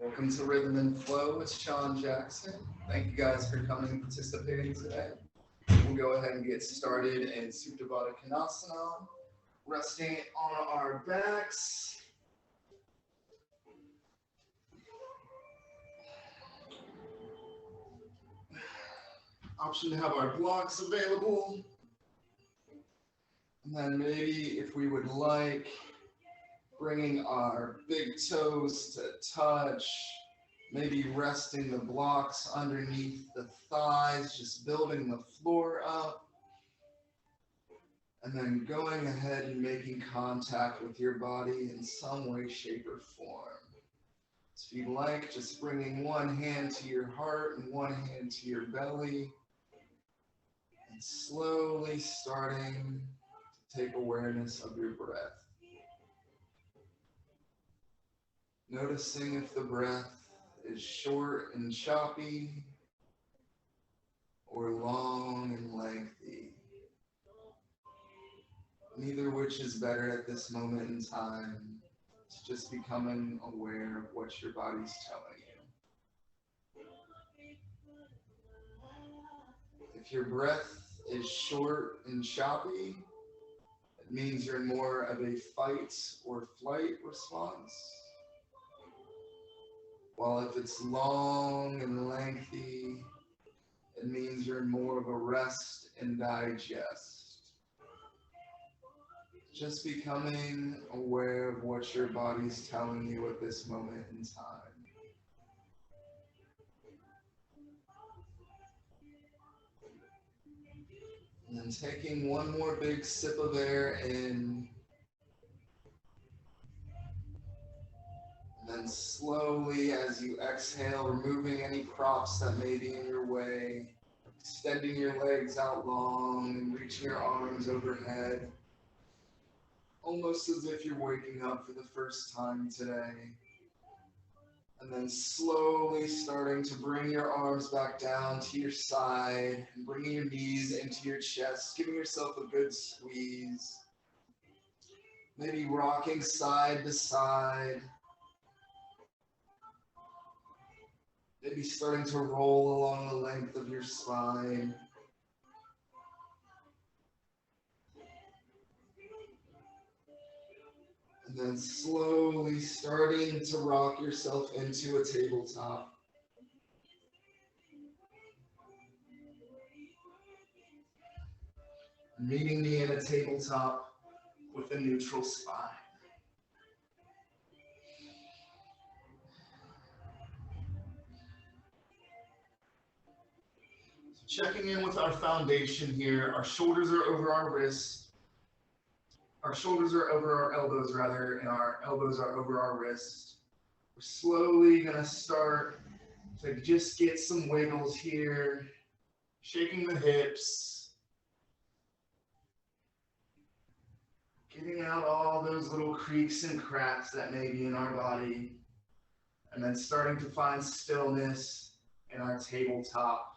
Welcome to Rhythm and Flow with Shawn Jackson. Thank you guys for coming and participating today. We'll go ahead and get started in Supta Baddha Konasana, resting on our backs. Option to have our blocks available. And then maybe if we would like, bringing our big toes to touch, maybe resting the blocks underneath the thighs, just building the floor up. And then going ahead and making contact with your body in some way, shape, or form. So if you'd like, just bringing one hand to your heart and one hand to your belly. And slowly starting to take awareness of your breath. Noticing if the breath is short and choppy or long and lengthy. Neither which is better at this moment in time. It's just becoming aware of what your body's telling you. If your breath is short and choppy, it means you're in more of a fight or flight response. While if it's long and lengthy, it means you're in more of a rest and digest. Just becoming aware of what your body's telling you at this moment in time. And then taking one more big sip of air in. And then slowly, as you exhale, removing any props that may be in your way, extending your legs out long and reaching your arms overhead, almost as if you're waking up for the first time today. And then slowly starting to bring your arms back down to your side and bringing your knees into your chest, giving yourself a good squeeze. Maybe rocking side to side. Maybe starting to roll along the length of your spine. And then slowly starting to rock yourself into a tabletop. Meeting me in a tabletop with a neutral spine. Checking in with our foundation here. Our shoulders are over our wrists. Our shoulders are over our elbows rather, and our elbows are over our wrists. We're slowly gonna start to just get some wiggles here. Shaking the hips. Getting out all those little creaks and cracks that may be in our body. And then starting to find stillness in our tabletop.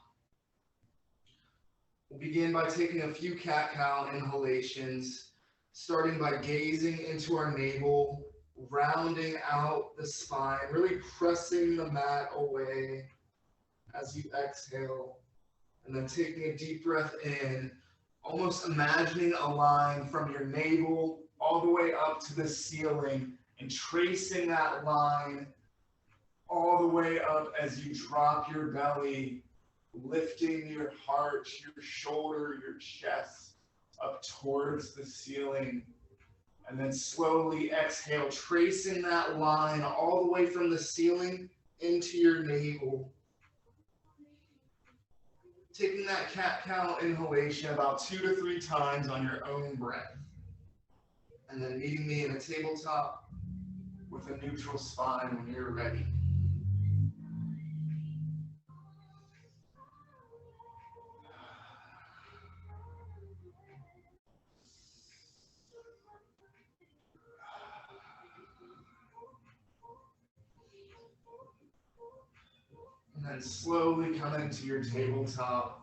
We'll begin by taking a few cat-cow inhalations, starting by gazing into our navel, rounding out the spine, really pressing the mat away as you exhale, and then taking a deep breath in, almost imagining a line from your navel all the way up to the ceiling, and tracing that line all the way up as you drop your belly, lifting your heart, your shoulder, your chest up towards the ceiling. And then slowly exhale, tracing that line all the way from the ceiling into your navel. Taking that cat-cow inhalation about 2 to 3 times on your own breath. And then meeting me in a tabletop with a neutral spine when you're ready. And then slowly coming to your tabletop.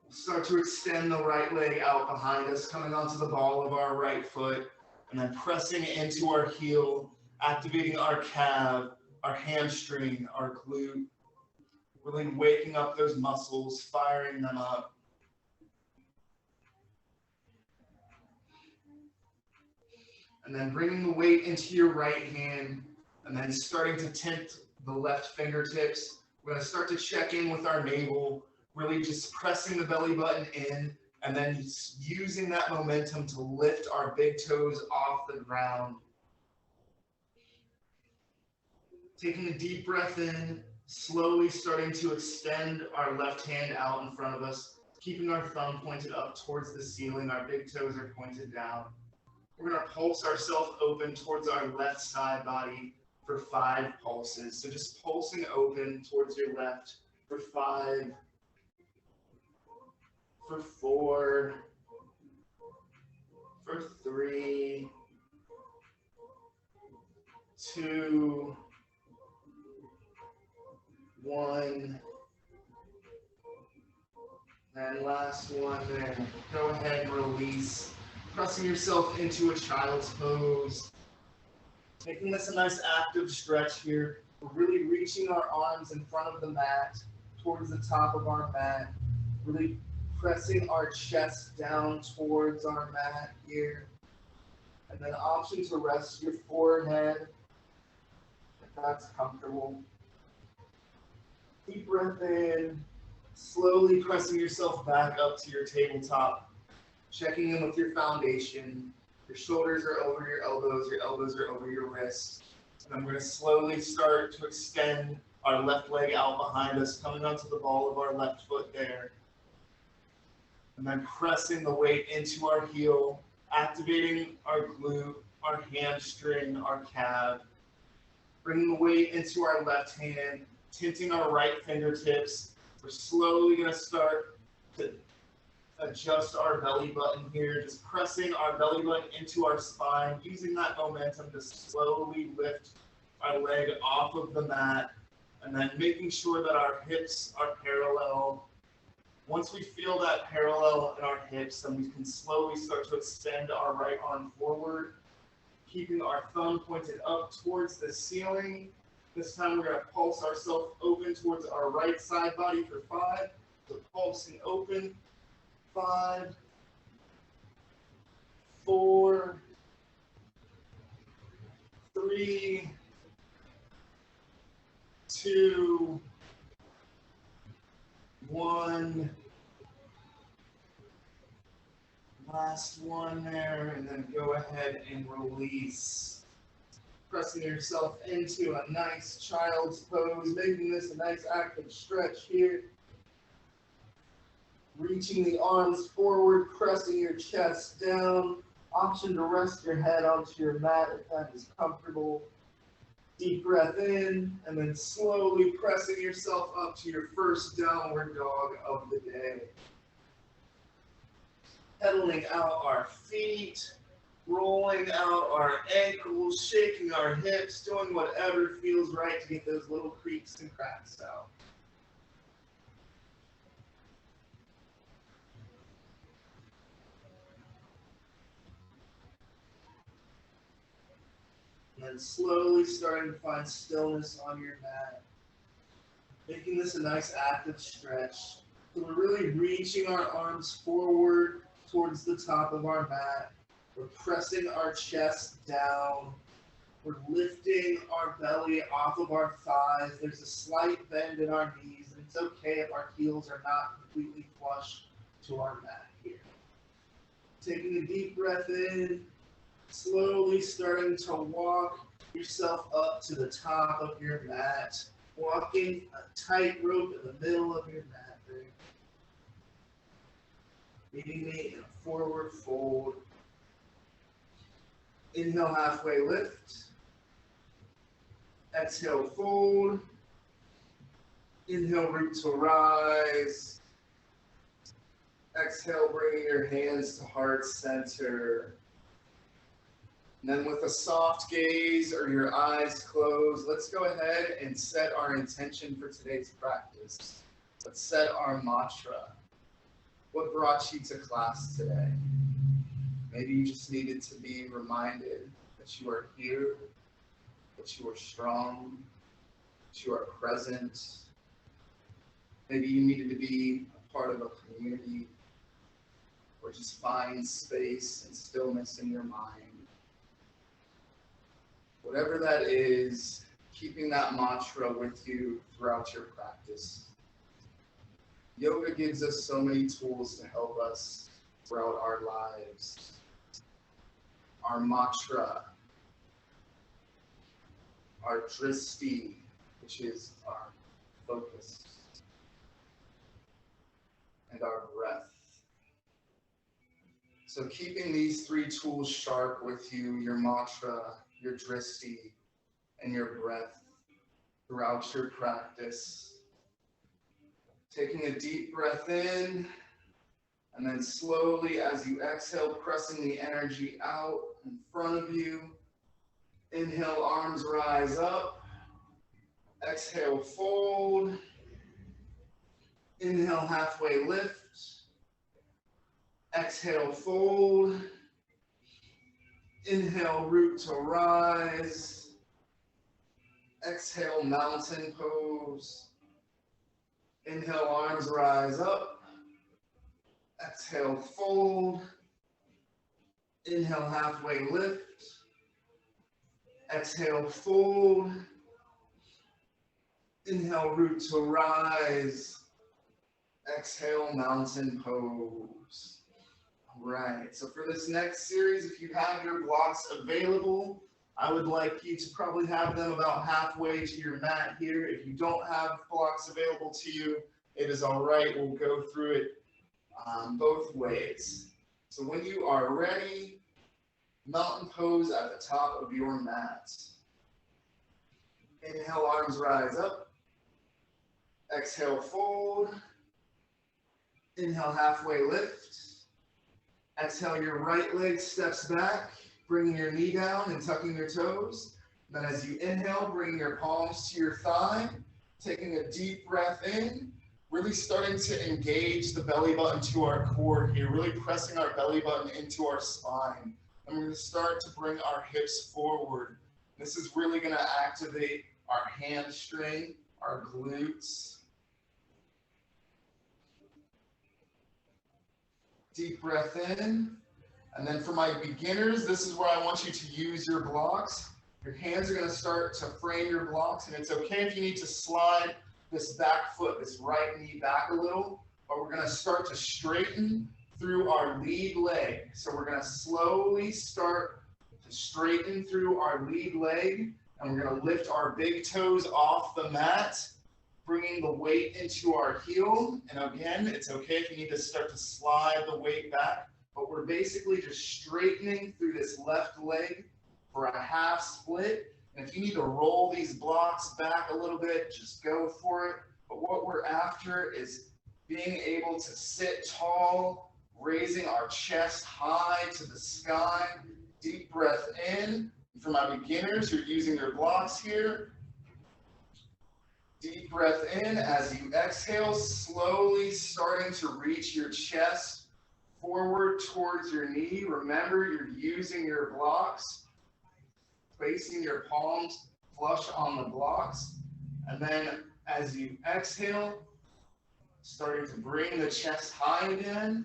We'll start to extend the right leg out behind us, coming onto the ball of our right foot, and then pressing into our heel activating our calf, our hamstring, our glute, really waking up those muscles, firing them up. And then bringing the weight into your right hand, and then starting to tint the left fingertips. We're going to start to check in with our navel, really just pressing the belly button in, and then using that momentum to lift our big toes off the ground. Taking a deep breath in, slowly starting to extend our left hand out in front of us, keeping our thumb pointed up towards the ceiling. Our big toes are pointed down. We're going to pulse ourselves open towards our left side body for 5 pulses. So just pulsing open towards your left for 5, for 4, for 3, 2, 1, and last one there. Go ahead and release, pressing yourself into a child's pose. Making this a nice active stretch here. We're really reaching our arms in front of the mat, towards the top of our mat, really pressing our chest down towards our mat here. And then option to rest your forehead, if that's comfortable. Deep breath in, slowly pressing yourself back up to your tabletop, checking in with your foundation. Your shoulders are over your elbows are over your wrists. And I'm going to slowly start to extend our left leg out behind us, coming onto the ball of our left foot there. And then pressing the weight into our heel, activating our glute, our hamstring, our calf. Bringing the weight into our left hand, tinting our right fingertips. We're slowly going to start to adjust our belly button here, just pressing our belly button into our spine, using that momentum to slowly lift our leg off of the mat, and then making sure that our hips are parallel. Once we feel that parallel in our hips, then we can slowly start to extend our right arm forward, keeping our thumb pointed up towards the ceiling. This time we're going to pulse ourselves open towards our right side body for 5. So pulsing open. 5, 4, 3, 2, 1. Last one there, and then go ahead and release. Pressing yourself into a nice child's pose, making this a nice active stretch here. Reaching the arms forward, pressing your chest down. Option to rest your head onto your mat if that is comfortable. Deep breath in, and then slowly pressing yourself up to your first downward dog of the day. Pedaling out our feet, rolling out our ankles, shaking our hips, doing whatever feels right to get those little creaks and cracks out. And then slowly starting to find stillness on your mat. Making this a nice active stretch. So we're really reaching our arms forward towards the top of our mat. We're pressing our chest down. We're lifting our belly off of our thighs. There's a slight bend in our knees, and it's okay if our heels are not completely flush to our mat here. Taking a deep breath in. Slowly starting to walk yourself up to the top of your mat, walking a tightrope in the middle of your mat there. Meeting me in a forward fold. Inhale, halfway lift. Exhale, fold. Inhale, root to rise. Exhale, bringing your hands to heart center. And then with a soft gaze or your eyes closed, let's go ahead and set our intention for today's practice. Let's set our mantra. What brought you to class today? Maybe you just needed to be reminded that you are here, that you are strong, that you are present. Maybe you needed to be a part of a community or just find space and stillness in your mind. Whatever that is, keeping that mantra with you throughout your practice. Yoga gives us so many tools to help us throughout our lives. Our mantra, our dristi, which is our focus, and our breath. So keeping these three tools sharp with you, your mantra, your dristi, and your breath throughout your practice. Taking a deep breath in, and then slowly as you exhale, pressing the energy out in front of you. Inhale, arms rise up. Exhale, fold. Inhale, halfway lift. Exhale, fold. Inhale, root to rise. Exhale, mountain pose. Inhale, arms rise up. Exhale, fold. Inhale, halfway lift. Exhale, fold. Inhale, root to rise. Exhale, mountain pose. All right, so for this next series, if you have your blocks available, I would like you to probably have them about halfway to your mat here. If you don't have blocks available to you, it is all right. We'll go through it both ways. So when you are ready, mountain pose at the top of your mat. Inhale, arms rise up. Exhale, fold. Inhale, halfway lift. Exhale, your right leg steps back, bringing your knee down and tucking your toes. Then as you inhale, bringing your palms to your thigh, taking a deep breath in, really starting to engage the belly button to our core here, really pressing our belly button into our spine. And we're going to start to bring our hips forward. This is really going to activate our hamstring, our glutes. Deep breath in. And then for my beginners, this is where I want you to use your blocks. Your hands are going to start to frame your blocks, and it's okay if you need to slide this back foot, this right knee back a little, but we're going to start to straighten through our lead leg. So we're going to slowly start to straighten through our lead leg, and we're going to lift our big toes off the mat, bringing the weight into our heel. And again, it's okay if you need to start to slide the weight back, but we're basically just straightening through this left leg for a half split. And if you need to roll these blocks back a little bit, just go for it. But what we're after is being able to sit tall, raising our chest high to the sky. Deep breath in. For my beginners, you're using your blocks here. Deep breath in. As you exhale, slowly starting to reach your chest forward towards your knee. Remember, you're using your blocks. Placing your palms flush on the blocks. And then as you exhale, starting to bring the chest high again.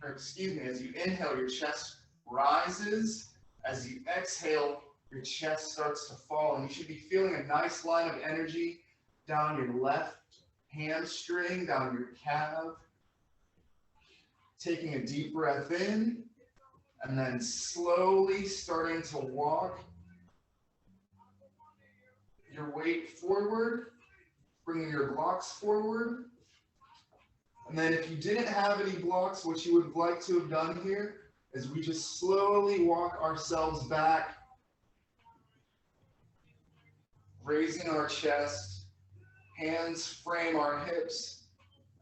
Or excuse me, as you inhale, your chest rises. As you exhale, your chest starts to fall. And you should be feeling a nice line of energy down your left hamstring, down your calf. Taking a deep breath in. And then slowly starting to walk your weight forward, bringing your blocks forward. And then if you didn't have any blocks, what you would like to have done here is we just slowly walk ourselves back, raising our chest, hands frame our hips,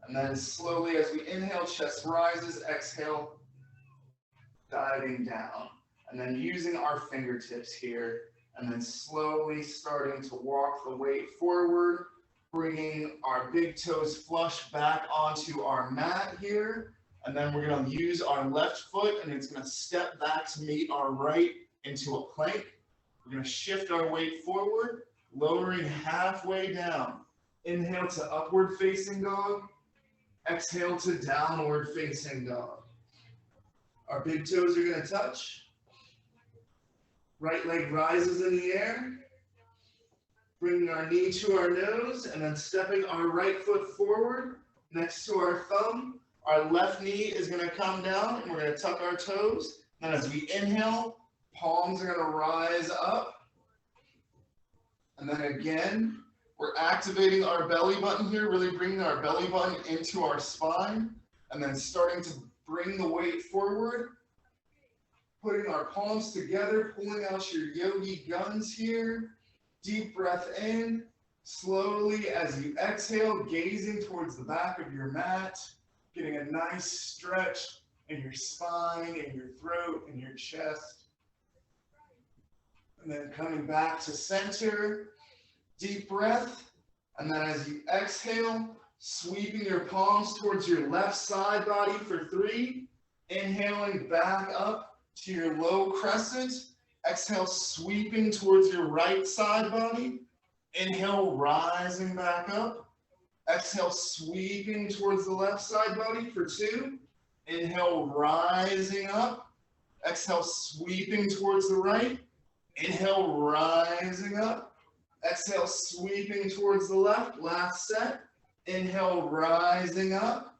and then slowly as we inhale, chest rises, exhale, diving down, and then using our fingertips here, and then slowly starting to walk the weight forward, bringing our big toes flush back onto our mat here, and then we're going to use our left foot, and it's going to step back to meet our right into a plank. We're going to shift our weight forward, lowering halfway down. Inhale to upward facing dog. Exhale to downward facing dog. Our big toes are going to touch. Right leg rises in the air. Bringing our knee to our nose and then stepping our right foot forward next to our thumb. Our left knee is going to come down and we're going to tuck our toes. And as we inhale, palms are going to rise up. And then again, we're activating our belly button here, really bringing our belly button into our spine. And then starting to bring the weight forward. Putting our palms together, pulling out your yogi guns here. Deep breath in, slowly as you exhale, gazing towards the back of your mat, getting a nice stretch in your spine, in your throat, in your chest. And then coming back to center, deep breath. And then as you exhale, sweeping your palms towards your left side body for 3. Inhaling back up to your low crescent. Exhale, sweeping towards your right side body. Inhale, rising back up. Exhale, sweeping towards the left side body for 2. Inhale, rising up. Exhale, sweeping towards the right. Inhale, rising up. Exhale, sweeping towards the left. Last set. Inhale, rising up.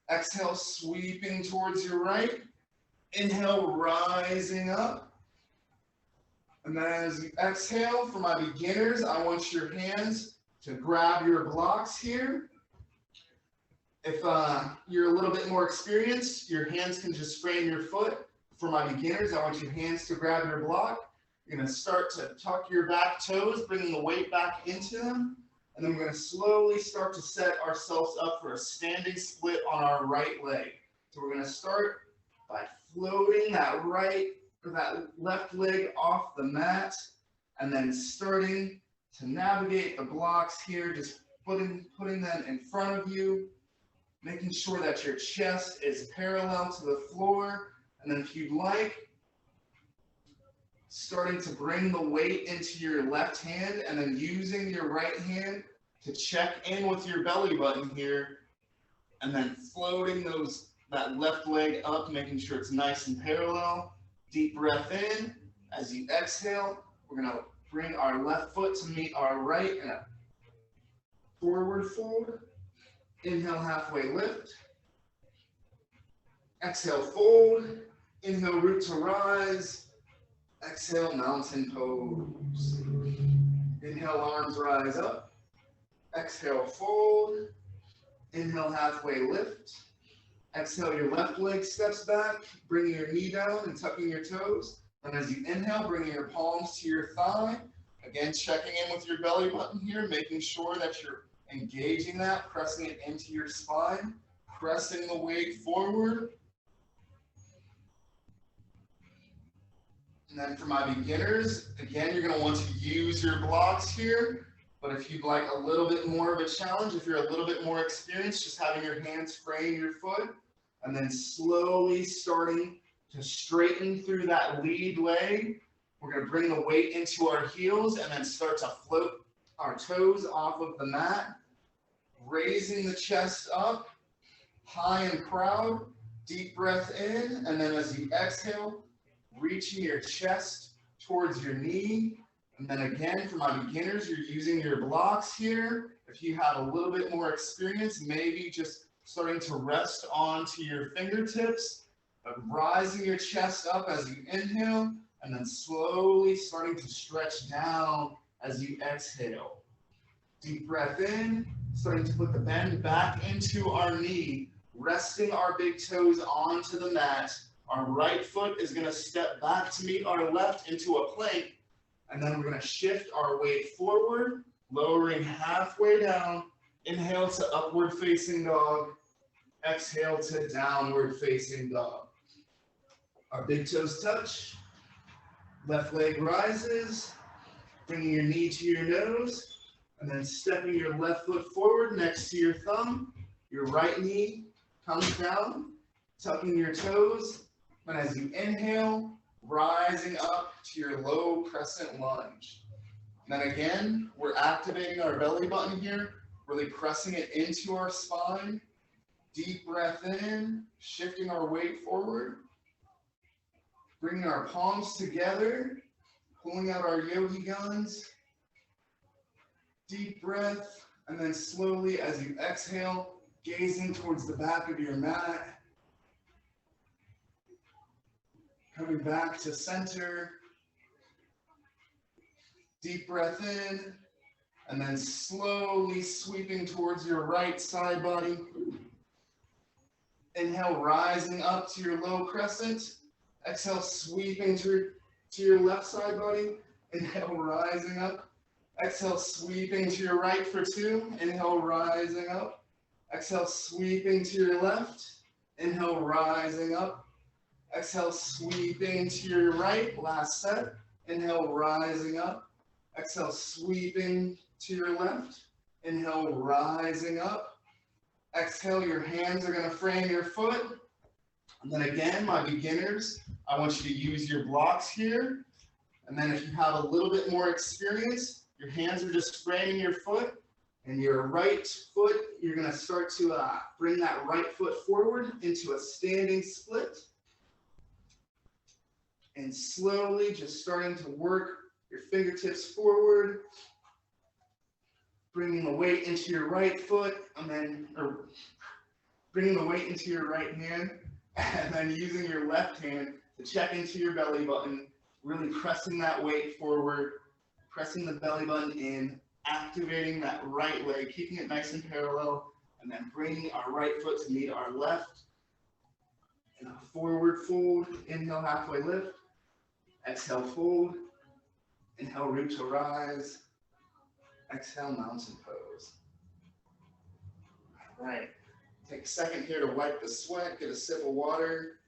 Exhale, sweeping towards your right. Inhale, rising up. And then as you exhale, for my beginners, I want your hands to grab your blocks here. If you're a little bit more experienced, your hands can just frame your foot. For my beginners, I want your hands to grab your block. You're going to start to tuck your back toes, bringing the weight back into them. And then we're going to slowly start to set ourselves up for a standing split on our right leg. So we're going to start by floating that left leg off the mat, and then starting to navigate the blocks here, just putting them in front of you, making sure that your chest is parallel to the floor. And then if you'd like, starting to bring the weight into your left hand and then using your right hand to check in with your belly button here, and then floating that left leg up, making sure it's nice and parallel. Deep breath in. As you exhale, we're going to bring our left foot to meet our right in a forward fold. Inhale, halfway lift. Exhale, fold. Inhale, root to rise. Exhale, mountain pose. Inhale, arms rise up. Exhale, fold. Inhale, halfway lift. Exhale, your left leg steps back, bringing your knee down and tucking your toes. And as you inhale, bringing your palms to your thigh. Again, checking in with your belly button here, making sure that you're engaging that, pressing it into your spine, pressing the weight forward. And then for my beginners, again, you're going to want to use your blocks here. But if you'd like a little bit more of a challenge, if you're a little bit more experienced, just having your hands frame your foot, and then slowly starting to straighten through that lead leg. We're going to bring the weight into our heels and then start to float our toes off of the mat, raising the chest up, high and proud. Deep breath in, and then as you exhale, reaching your chest towards your knee. And then again, for my beginners, you're using your blocks here. If you have a little bit more experience, maybe just starting to rest onto your fingertips, but rising your chest up as you inhale, and then slowly starting to stretch down as you exhale. Deep breath in, starting to put the bend back into our knee, resting our big toes onto the mat. Our right foot is going to step back to meet our left into a plank. And then we're going to shift our weight forward, lowering halfway down. Inhale to upward facing dog. Exhale to downward facing dog. Our big toes touch. Left leg rises. Bringing your knee to your nose. And then stepping your left foot forward next to your thumb. Your right knee comes down. Tucking your toes. And as you inhale, rising up to your low crescent lunge. And then again, we're activating our belly button here, really pressing it into our spine. Deep breath in, shifting our weight forward, bringing our palms together, pulling out our yogi guns. Deep breath, and then slowly as you exhale, gazing towards the back of your mat. Coming back to center. Deep breath in, and then slowly sweeping towards your right side body. Inhale, rising up to your low crescent. Exhale, sweeping to your left side body. Inhale, rising up. Exhale, sweeping to your right for 2. Inhale, rising up. Exhale, sweeping to your left. Inhale, rising up. Exhale, sweeping to your right. Last set. Inhale, rising up. Exhale, sweeping to your left. Inhale, rising up. Exhale, your hands are going to frame your foot. And then again, my beginners, I want you to use your blocks here. And then if you have a little bit more experience, your hands are just framing your foot. And your right foot, you're going to start to bring that right foot forward into a standing split. And slowly just starting to work your fingertips forward, bringing the weight into your right foot, and then bringing the weight into your right hand, and then using your left hand to check into your belly button, really pressing that weight forward, pressing the belly button in, activating that right leg, keeping it nice and parallel, and then bringing our right foot to meet our left. And a forward fold, inhale, halfway lift, exhale, fold. Inhale, root to rise. Exhale, mountain pose. All right. Take a second here to wipe the sweat, get a sip of water.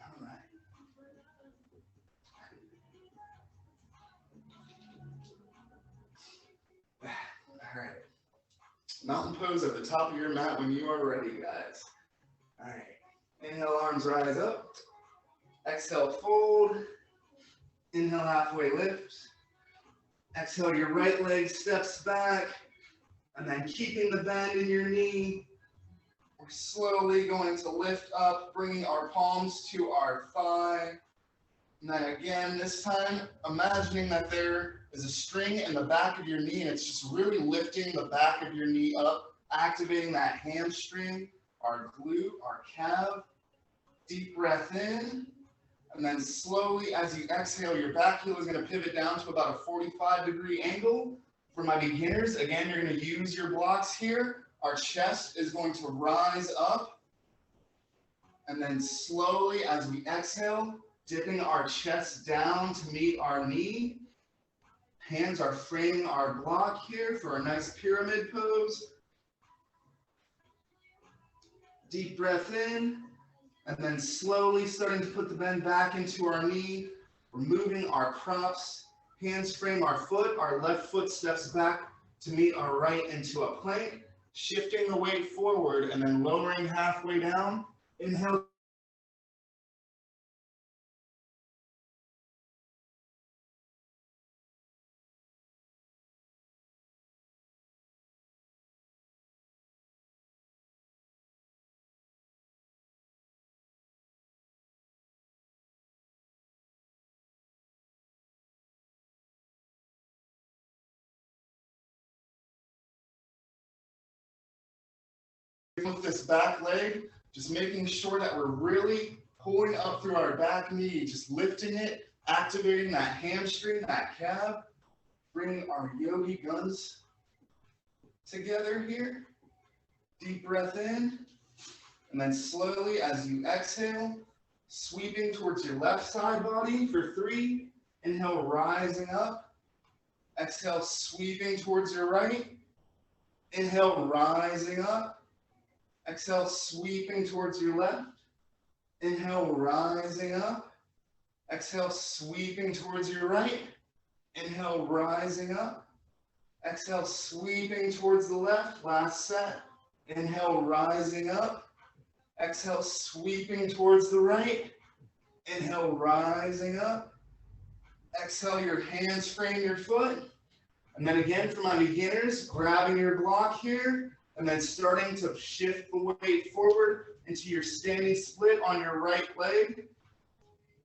All right. All right. Mountain pose at the top of your mat when you are ready, guys. All right. Inhale, arms rise up. Exhale, fold. Inhale, halfway lift. Exhale, your right leg steps back. And then keeping the bend in your knee, we're slowly going to lift up, bringing our palms to our thigh. And then again, this time, imagining that there is a string in the back of your knee, and it's just really lifting the back of your knee up, activating that hamstring, our glute, our calf. Deep breath in. And then slowly, as you exhale, your back heel is going to pivot down to about a 45-degree angle. For my beginners, again, you're going to use your blocks here. Our chest is going to rise up. And then slowly, as we exhale, dipping our chest down to meet our knee. Hands are framing our block here for a nice pyramid pose. Deep breath in. And then slowly starting to put the bend back into our knee, removing our props, hands frame our foot, our left foot steps back to meet our right into a plank, shifting the weight forward and then lowering halfway down. Inhale. With this back leg, just making sure that we're really pulling up through our back knee, just lifting it, activating that hamstring, that calf, bringing our yogi guns together here. Deep breath in, and then slowly as you exhale, sweeping towards your left side body for 3. Inhale, rising up. Exhale, sweeping towards your right. Inhale, rising up. Exhale, sweeping towards your left. Inhale, rising up. Exhale, sweeping towards your right. Inhale, rising up. Exhale, sweeping towards the left. Last set. Inhale, rising up. Exhale, sweeping towards the right. Inhale, rising up. Exhale, your hands frame your foot. And then again, for my beginners, grabbing your block here, and then starting to shift the weight forward into your standing split on your right leg.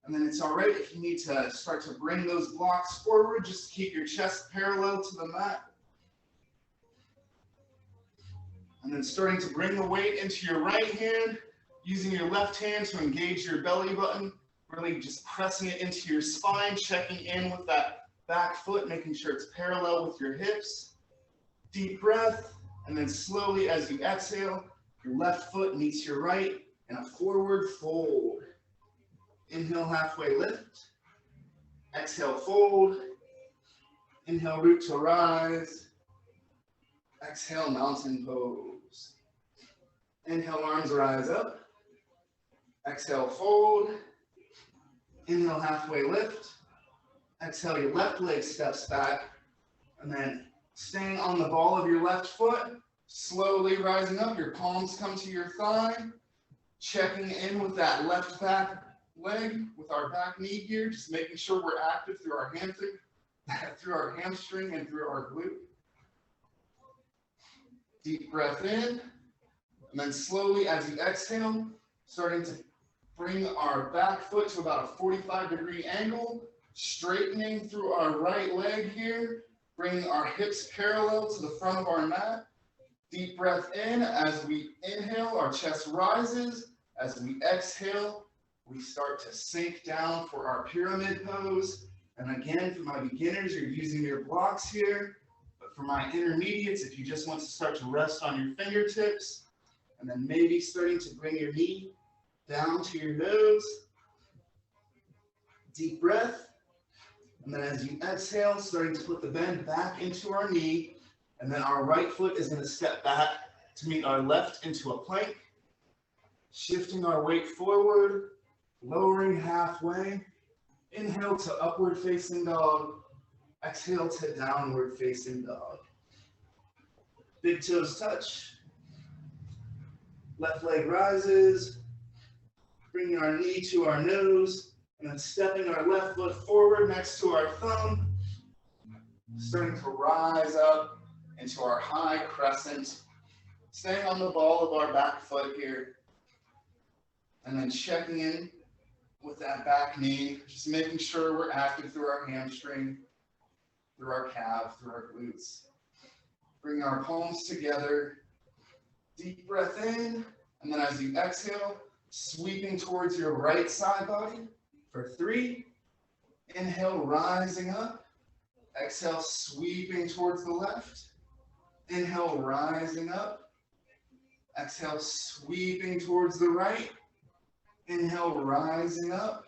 And then it's all right if you need to start to bring those blocks forward, just keep your chest parallel to the mat. And then starting to bring the weight into your right hand, using your left hand to engage your belly button, really just pressing it into your spine, checking in with that back foot, making sure it's parallel with your hips. Deep breath, and then slowly as you exhale, your left foot meets your right in a forward fold. Inhale, halfway lift. Exhale, fold. Inhale, root to rise. Exhale, mountain pose. Inhale, arms rise up. Exhale, fold. Inhale, halfway lift. Exhale, your left leg steps back. And then staying on the ball of your left foot, slowly rising up. Your palms come to your thigh. Checking in with that left back leg, with our back knee here, just making sure we're active through our hamstring and through our glute. Deep breath in, and then slowly as you exhale, starting to bring our back foot to about a 45-degree angle, straightening through our right leg here, bringing our hips parallel to the front of our mat. Deep breath in. As we inhale, our chest rises. As we exhale, we start to sink down for our pyramid pose. And again, for my beginners, you're using your blocks here. But for my intermediates, if you just want to start to rest on your fingertips, and then maybe starting to bring your knee down to your nose. Deep breath. And then as you exhale, starting to put the bend back into our knee. And then our right foot is going to step back to meet our left into a plank. Shifting our weight forward, lowering halfway. Inhale to upward facing dog. Exhale to downward facing dog. Big toes touch. Left leg rises. Bringing our knee to our nose. And then stepping our left foot forward next to our thumb. Starting to rise up into our high crescent. Staying on the ball of our back foot here. And then checking in with that back knee, just making sure we're active through our hamstring, through our calf, through our glutes. Bring our palms together. Deep breath in, and then as you exhale, sweeping towards your right side body for 3. Inhale, rising up. Exhale, sweeping towards the left. Inhale, rising up. Exhale, sweeping towards the right. Inhale, rising up.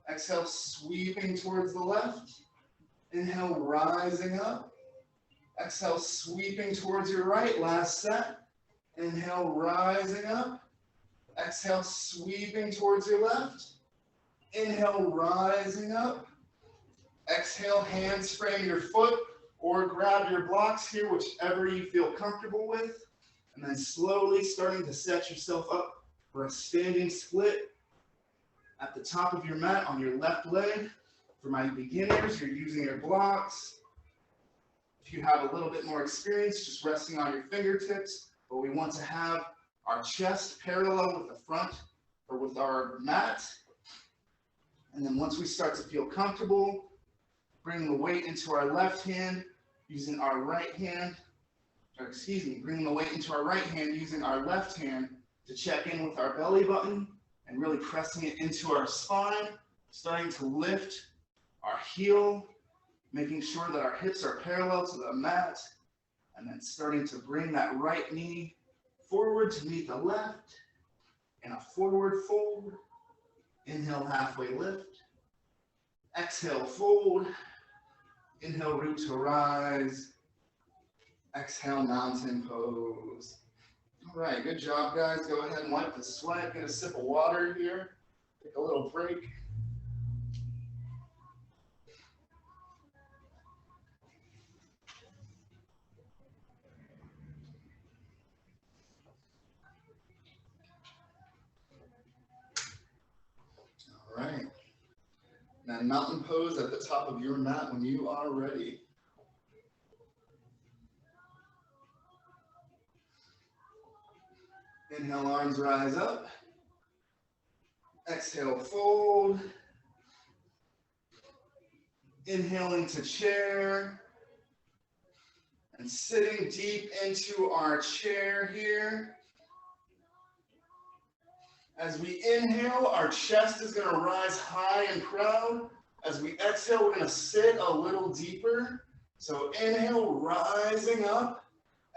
Exhale, sweeping towards the left. Inhale, rising up. Exhale, sweeping towards your right. Last set. Inhale, rising up. Exhale, sweeping towards your left. Inhale, rising up. Exhale, hands frame your foot or grab your blocks here, whichever you feel comfortable with. And then slowly starting to set yourself up for a standing split at the top of your mat on your left leg. For my beginners, you're using your blocks. If you have a little bit more experience, just resting on your fingertips. But we want to have our chest parallel with the front or with our mat. And then once we start to feel comfortable, bring the weight into our left hand, using our right hand, bring the weight into our right hand using our left hand to check in with our belly button and really pressing it into our spine, starting to lift our heel, making sure that our hips are parallel to the mat, and then starting to bring that right knee forward to meet the left in a forward fold. Inhale, halfway lift. Exhale, fold. Inhale, root to rise. Exhale, mountain pose. All right, good job, guys. Go ahead and wipe the sweat. Get a sip of water here. Take a little break. And then mountain pose at the top of your mat when you are ready. Inhale, arms rise up. Exhale, fold. Inhaling to chair. And sitting deep into our chair here. As we inhale, our chest is going to rise high and proud. As we exhale, we're going to sit a little deeper. So inhale, rising up.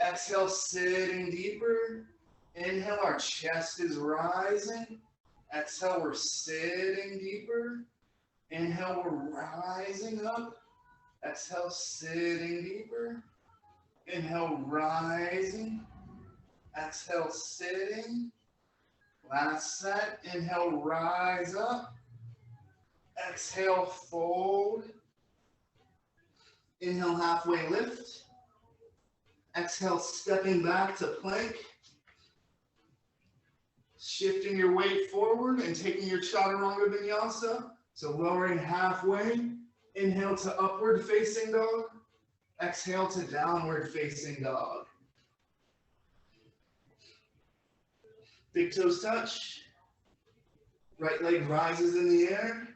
Exhale, sitting deeper. Inhale, our chest is rising. Exhale, we're sitting deeper. Inhale, we're rising up. Exhale, sitting deeper. Inhale, rising. Exhale, sitting. Last set. Inhale, rise up. Exhale, fold. Inhale, halfway lift. Exhale, stepping back to plank. Shifting your weight forward and taking your chaturanga vinyasa. So lowering halfway. Inhale to upward facing dog. Exhale to downward facing dog. Big toes touch. Right leg rises in the air.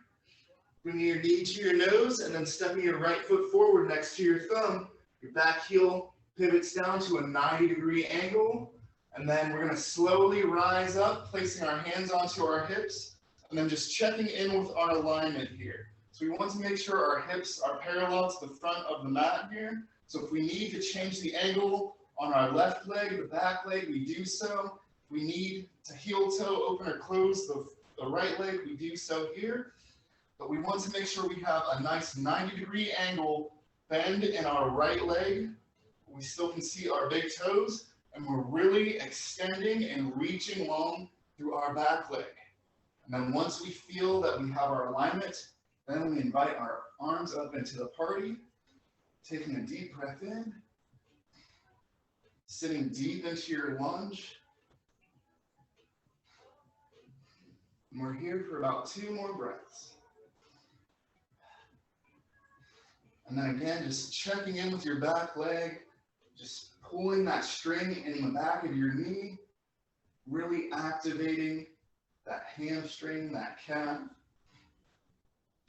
Bringing your knee to your nose and then stepping your right foot forward next to your thumb. Your back heel pivots down to a 90-degree angle. And then we're going to slowly rise up, placing our hands onto our hips. And then just checking in with our alignment here. So we want to make sure our hips are parallel to the front of the mat here. So if we need to change the angle on our left leg, the back leg, we do so. If we need to heel toe open or close the right leg, we do so here. But we want to make sure we have a nice 90-degree angle bend in our right leg. We still can see our big toes, and we're really extending and reaching long through our back leg. And then once we feel that we have our alignment, then we invite our arms up into the party, taking a deep breath in, sitting deep into your lunge. And we're here for about 2 more breaths. And then again, just checking in with your back leg, just pulling that string in the back of your knee, really activating that hamstring, that calf.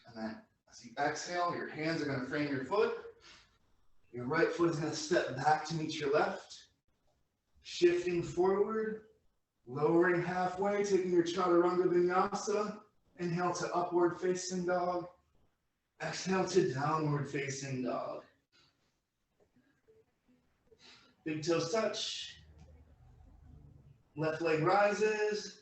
And then as you exhale, your hands are going to frame your foot. Your right foot is going to step back to meet your left. Shifting forward, lowering halfway, taking your chaturanga vinyasa. Inhale to upward facing dog. Exhale to downward facing dog. Big toes touch. Left leg rises.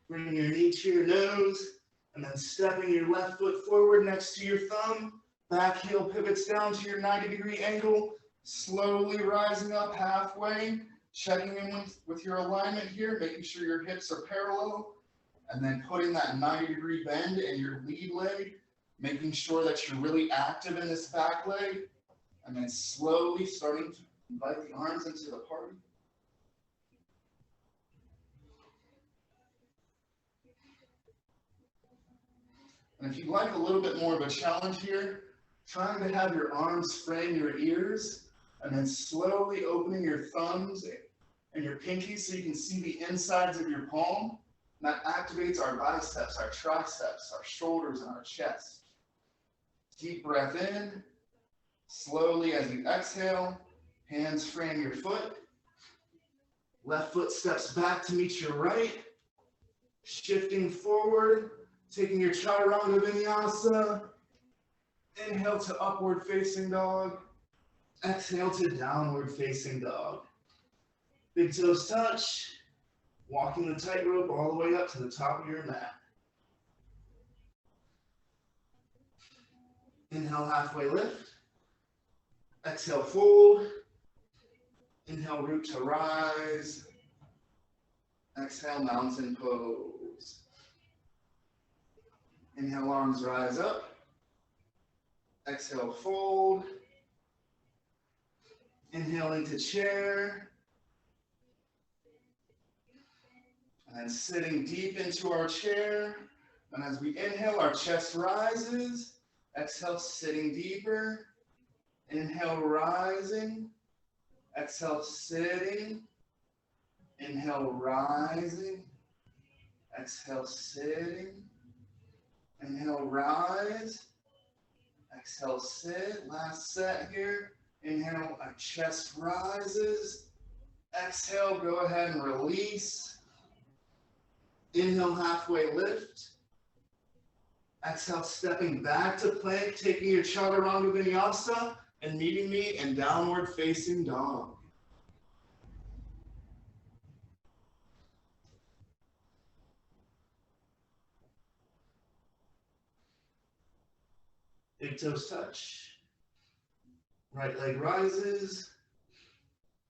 Bringing your knee to your nose. And then stepping your left foot forward next to your thumb. Back heel pivots down to your 90-degree angle. Slowly rising up halfway. Checking in with your alignment here. Making sure your hips are parallel. And then putting that 90-degree bend in your lead leg. Making sure that you're really active in this back leg. And then slowly starting to invite the arms into the party. And if you'd like a little bit more of a challenge here, trying to have your arms frame your ears and then slowly opening your thumbs and your pinkies so you can see the insides of your palm. And that activates our biceps, our triceps, our shoulders, and our chest. Deep breath in. Slowly as you exhale, hands frame your foot. Left foot steps back to meet your right. Shifting forward, taking your chaturanga vinyasa. Inhale to upward facing dog. Exhale to downward facing dog. Big toes touch. Walking the tightrope all the way up to the top of your mat. Inhale, halfway lift. Exhale, fold. Inhale, root to rise. Exhale, mountain pose. Inhale, arms rise up. Exhale, fold. Inhale into chair. And then sitting deep into our chair. And as we inhale, our chest rises. Exhale, sitting deeper. Inhale, rising. Exhale, sitting. Inhale, rising. Exhale, sitting. Inhale, rise. Exhale, sit. Last set here. Inhale, our chest rises. Exhale, go ahead and release. Inhale, halfway lift. Exhale, stepping back to plank, taking your chaturanga vinyasa and meeting me in downward facing dog. Big toes touch. Right leg rises.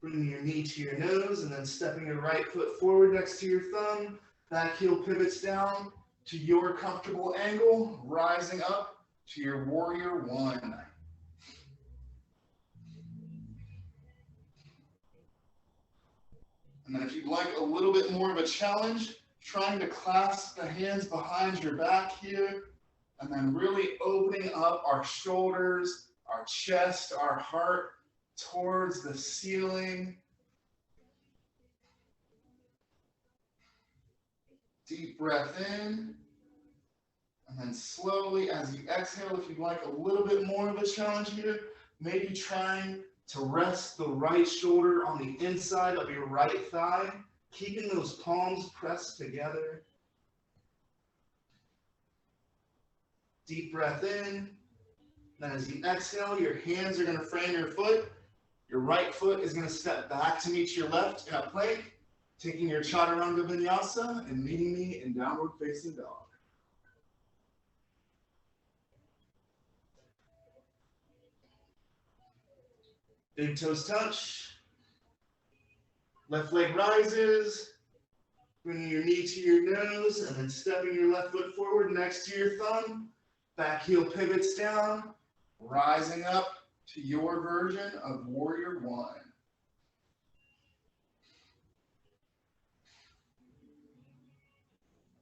Bringing your knee to your nose and then stepping your right foot forward next to your thumb. Back heel pivots down to your comfortable angle, rising up to your warrior one. And then if you'd like a little bit more of a challenge, trying to clasp the hands behind your back here, and then really opening up our shoulders, our chest, our heart towards the ceiling. Deep breath in. And then slowly, as you exhale, if you'd like a little bit more of a challenge here, maybe trying to rest the right shoulder on the inside of your right thigh, keeping those palms pressed together. Deep breath in. Then as you exhale, your hands are going to frame your foot. Your right foot is going to step back to meet your left in a plank, taking your chaturanga vinyasa and meeting me in downward facing dog. Big toes touch. Left leg rises. Bringing your knee to your nose and then stepping your left foot forward next to your thumb. Back heel pivots down, rising up to your version of warrior one.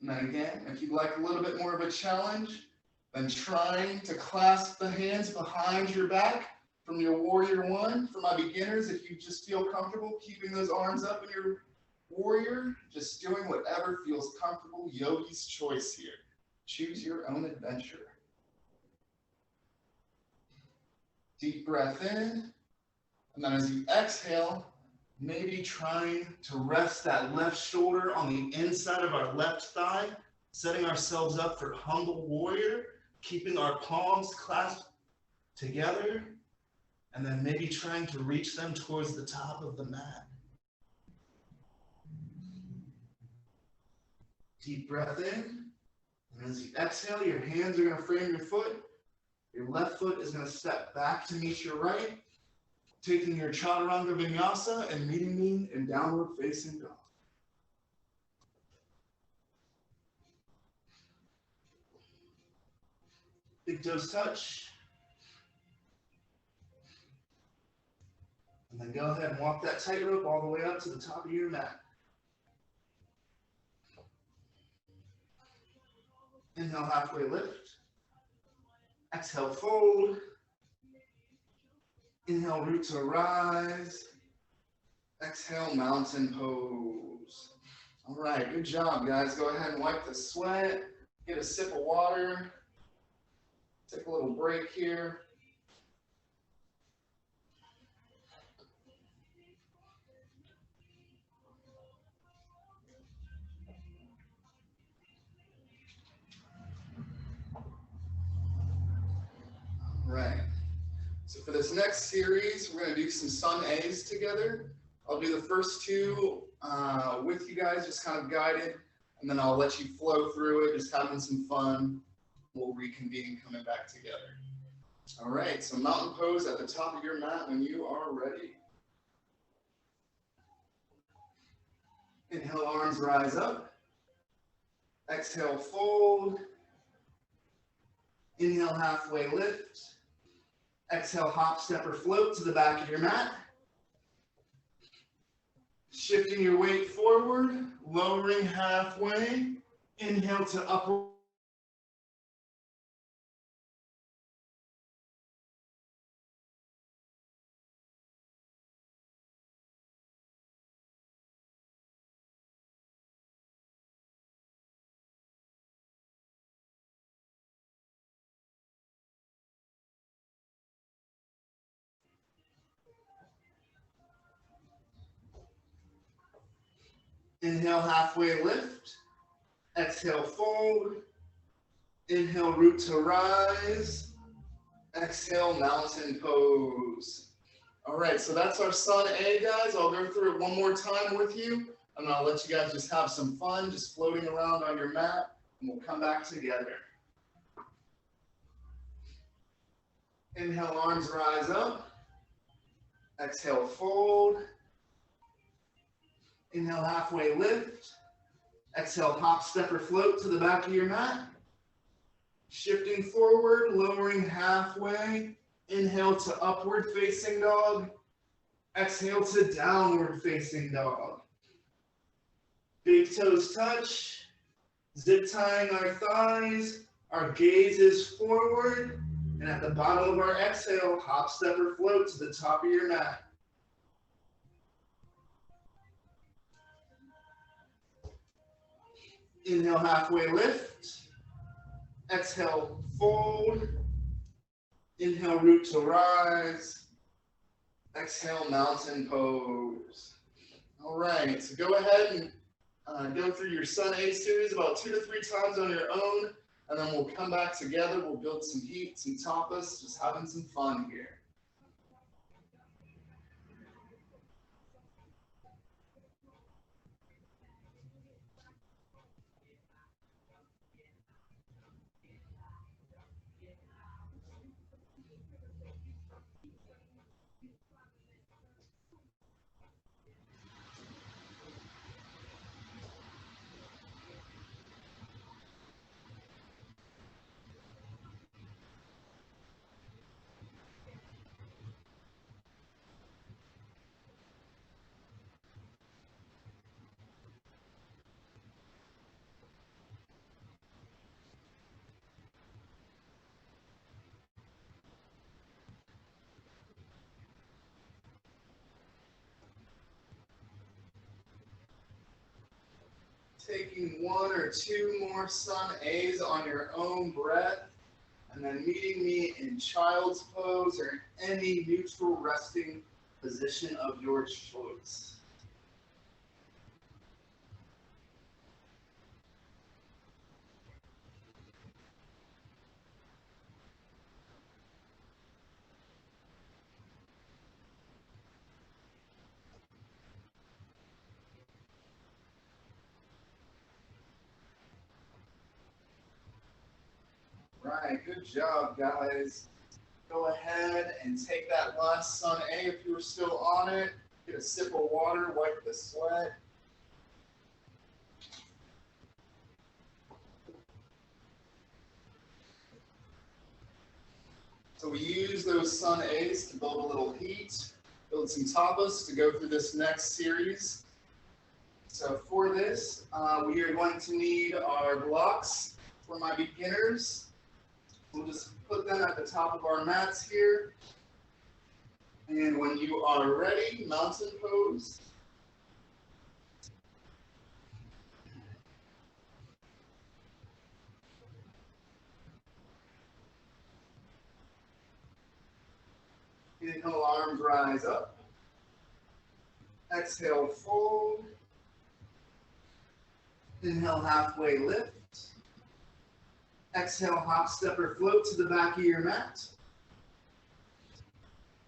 And then again, if you'd like a little bit more of a challenge, then trying to clasp the hands behind your back from your warrior one. For my beginners, if you just feel comfortable keeping those arms up in your warrior, just doing whatever feels comfortable, yogi's choice here. Choose your own adventure. Deep breath in, and then as you exhale, maybe trying to rest that left shoulder on the inside of our left thigh, setting ourselves up for humble warrior, keeping our palms clasped together, and then maybe trying to reach them towards the top of the mat. Deep breath in, and as you exhale, your hands are going to frame your foot. Your left foot is going to step back to meet your right, taking your chaturanga vinyasa and meeting me in downward facing dog. Big toes touch. And then go ahead and walk that tightrope all the way up to the top of your mat. Inhale, halfway lift. Exhale, fold. Inhale, root to rise. Exhale, mountain pose. All right, good job, guys. Go ahead and wipe the sweat. Get a sip of water. Take a little break here. Right. So for this next series, we're going to do some sun A's together. I'll do the first two with you guys, just kind of guided, and then I'll let you flow through it, just having some fun. We'll reconvene coming back together. All right, so mountain pose at the top of your mat when you are ready. Inhale, arms rise up. Exhale, fold. Inhale, halfway lift. Exhale, hop, step, or float to the back of your mat. Shifting your weight forward, lowering halfway. Inhale to upward Inhale, halfway lift. Exhale, fold. Inhale, root to rise. Exhale, mountain pose. All right, so that's our Sun A, guys. I'll go through it one more time with you, and I'll let you guys just have some fun, just floating around on your mat, and we'll come back together. Inhale, arms rise up. Exhale, fold. Inhale, halfway lift. Exhale, hop, step, or float to the back of your mat. Shifting forward, lowering halfway. Inhale to upward facing dog. Exhale to downward facing dog. Big toes touch. Zip tying our thighs. Our gaze is forward. And at the bottom of our exhale, hop, step, or float to the top of your mat. Inhale, halfway lift. Exhale, fold. Inhale, root to rise. Exhale, mountain pose. All right, so go ahead and go through your Sun A series about 2 to 3 times on your own, and then we'll come back together. We'll build some heat, some tapas, just having some fun here. Taking 1 or 2 more Sun A's on your own breath, and then meeting me in child's pose or any neutral resting position of your choice. Right, good job, guys. Go ahead and take that last Sun A if you were still on it. Get a sip of water, wipe the sweat. So we use those Sun A's to build a little heat, build some tapas to go through this next series. So for this, we are going to need our blocks for my beginners. We'll just put them at the top of our mats here. And when you are ready, mountain pose. Inhale, arms rise up. Exhale, fold. Inhale, halfway lift. Exhale, hop, step, or float to the back of your mat.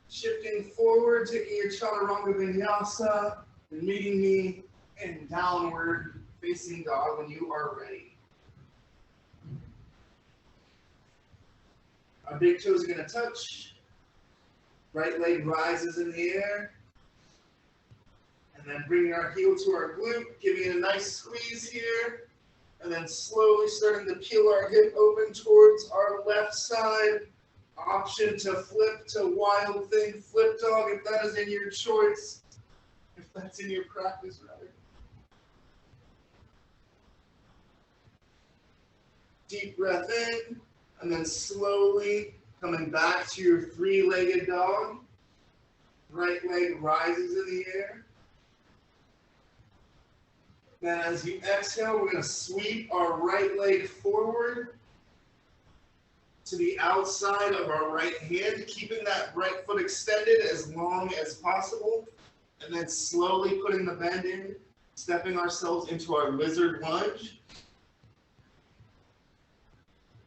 Shifting forward, taking your chaturanga vinyasa, and meeting me in downward facing dog when you are ready. Our big toes are going to touch. Right leg rises in the air. And then bringing our heel to our glute, giving it a nice squeeze here. And then slowly starting to peel our hip open towards our left side. Option to flip to wild thing, flip dog if that is in your choice. If that's in your practice, rather. Deep breath in, and then slowly coming back to your 3-legged dog. Right leg rises in the air. Then as you exhale, we're going to sweep our right leg forward to the outside of our right hand, keeping that right foot extended as long as possible, and then slowly putting the bend in Stepping ourselves into our lizard lunge.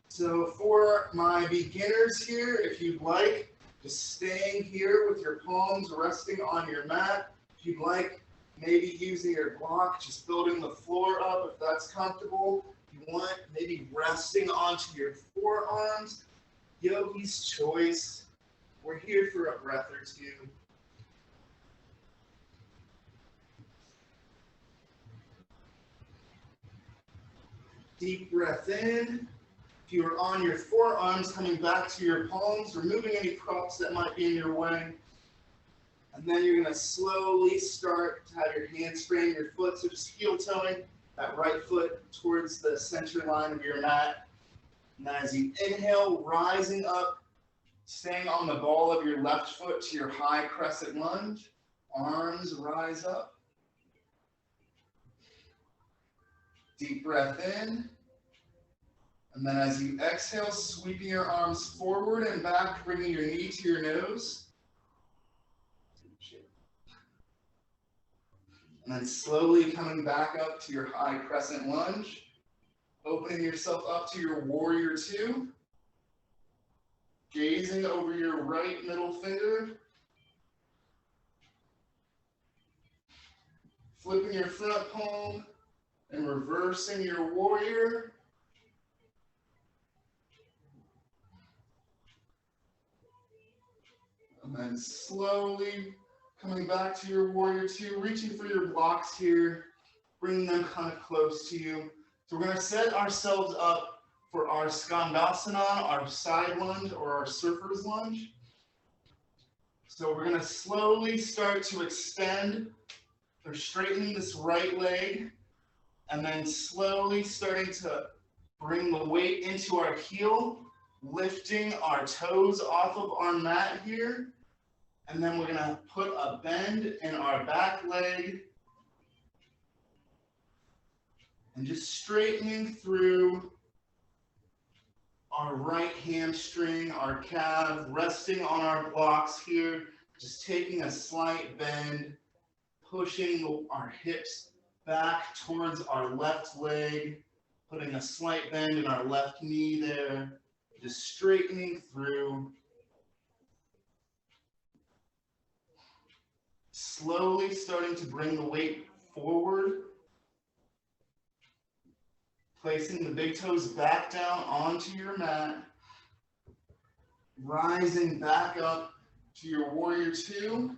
So for my beginners here, if you'd like, just staying here with your palms resting on your mat. If you'd like, maybe using your block, just building the floor up if that's comfortable. If you want, maybe resting onto your forearms. Yogi's choice. We're here for a breath or two. Deep breath in. If you are on your forearms, coming back to your palms, removing any props that might be in your way. And then you're going to slowly start to have your hands frame your foot, so just heel toeing that right foot towards the center line of your mat. And as you inhale, rising up, staying on the ball of your left foot to your high crescent lunge. Arms rise up. Deep breath in. And then as you exhale, sweeping your arms forward and back, bringing your knee to your nose. And then slowly coming back up to your high crescent lunge. Opening yourself up to your warrior two. Gazing over your right middle finger. Flipping your front palm and reversing your warrior. And then slowly coming back to your warrior two, reaching for your blocks here, bringing them kind of close to you. So we're going to set ourselves up for our skandasana, our side lunge, or our surfer's lunge. So we're going to slowly start to extend or straighten this right leg, and then slowly starting to bring the weight into our heel, lifting our toes off of our mat here. And then we're going to put a bend in our back leg and just straightening through our right hamstring, our calf, resting on our blocks here, just taking a slight bend, pushing our hips back towards our left leg, putting a slight bend in our left knee there, just straightening through. Slowly starting to bring the weight forward, placing the big toes back down onto your mat, rising back up to your warrior two.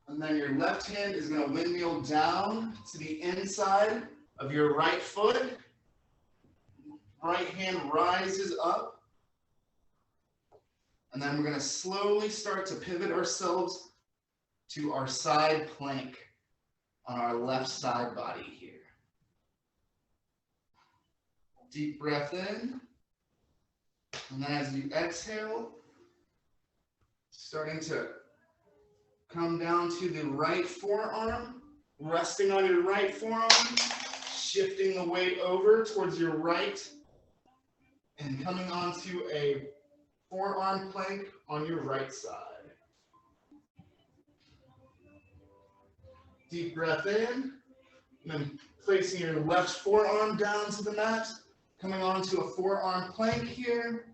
And then your left hand is going to windmill down to the inside of your right foot. Right hand rises up. And then we're going to slowly start to pivot ourselves to our side plank on our left side body here. Deep breath in. And then as you exhale, starting to come down to the right forearm, resting on your right forearm, shifting the weight over towards your right, and coming onto a forearm plank on your right side. Deep breath in, and then placing your left forearm down to the mat, coming onto a forearm plank here.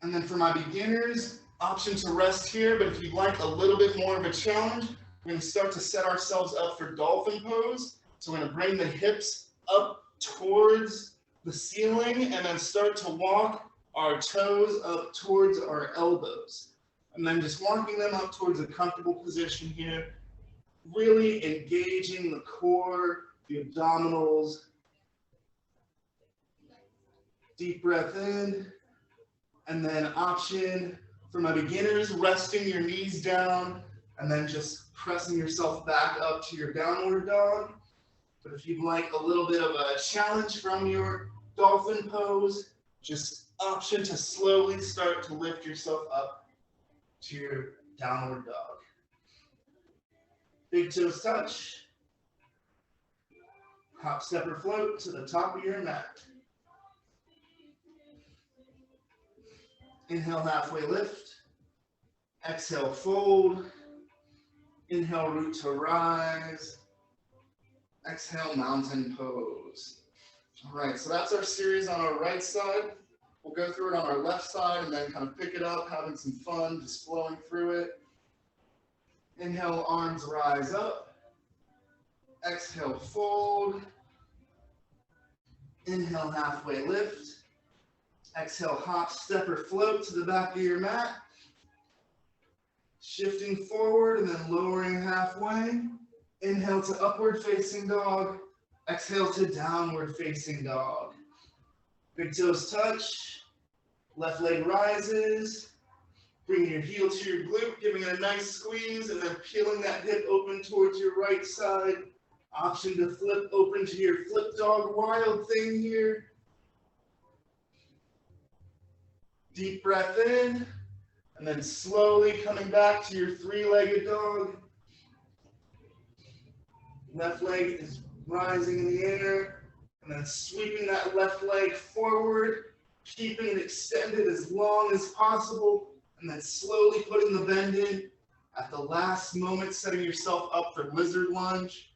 And then for my beginners, option to rest here, but if you'd like a little bit more of a challenge, we're going to start to set ourselves up for dolphin pose. So we're going to bring the hips up towards the ceiling and then start to walk our toes up towards our elbows. And then just walking them up towards a comfortable position here, really engaging the core, the abdominals. Deep breath in. And then option for my beginners, resting your knees down and then just pressing yourself back up to your downward dog. But if you'd like a little bit of a challenge from your dolphin pose, just option to slowly start to lift yourself up to your downward dog. Big toes touch. Hop, step, or float to the top of your mat. Inhale, halfway lift. Exhale, fold. Inhale, root to rise. Exhale, mountain pose. All right, so that's our series on our right side. We'll go through it on our left side and then kind of pick it up, having some fun, just flowing through it. Inhale, arms rise up. Exhale, fold. Inhale, halfway lift. Exhale, hop, step, or float to the back of your mat. Shifting forward and then lowering halfway. Inhale to upward facing dog. Exhale to downward facing dog. Big toes touch. Left leg rises. Bring your heel to your glute, giving it a nice squeeze, and then peeling that hip open towards your right side. Option to flip open to your flip dog wild thing here. Deep breath in, and then slowly coming back to your three-legged dog. Left leg is rising in the air, and then sweeping that left leg forward, keeping it extended as long as possible, and then slowly putting the bend in. At the last moment, setting yourself up for lizard lunge.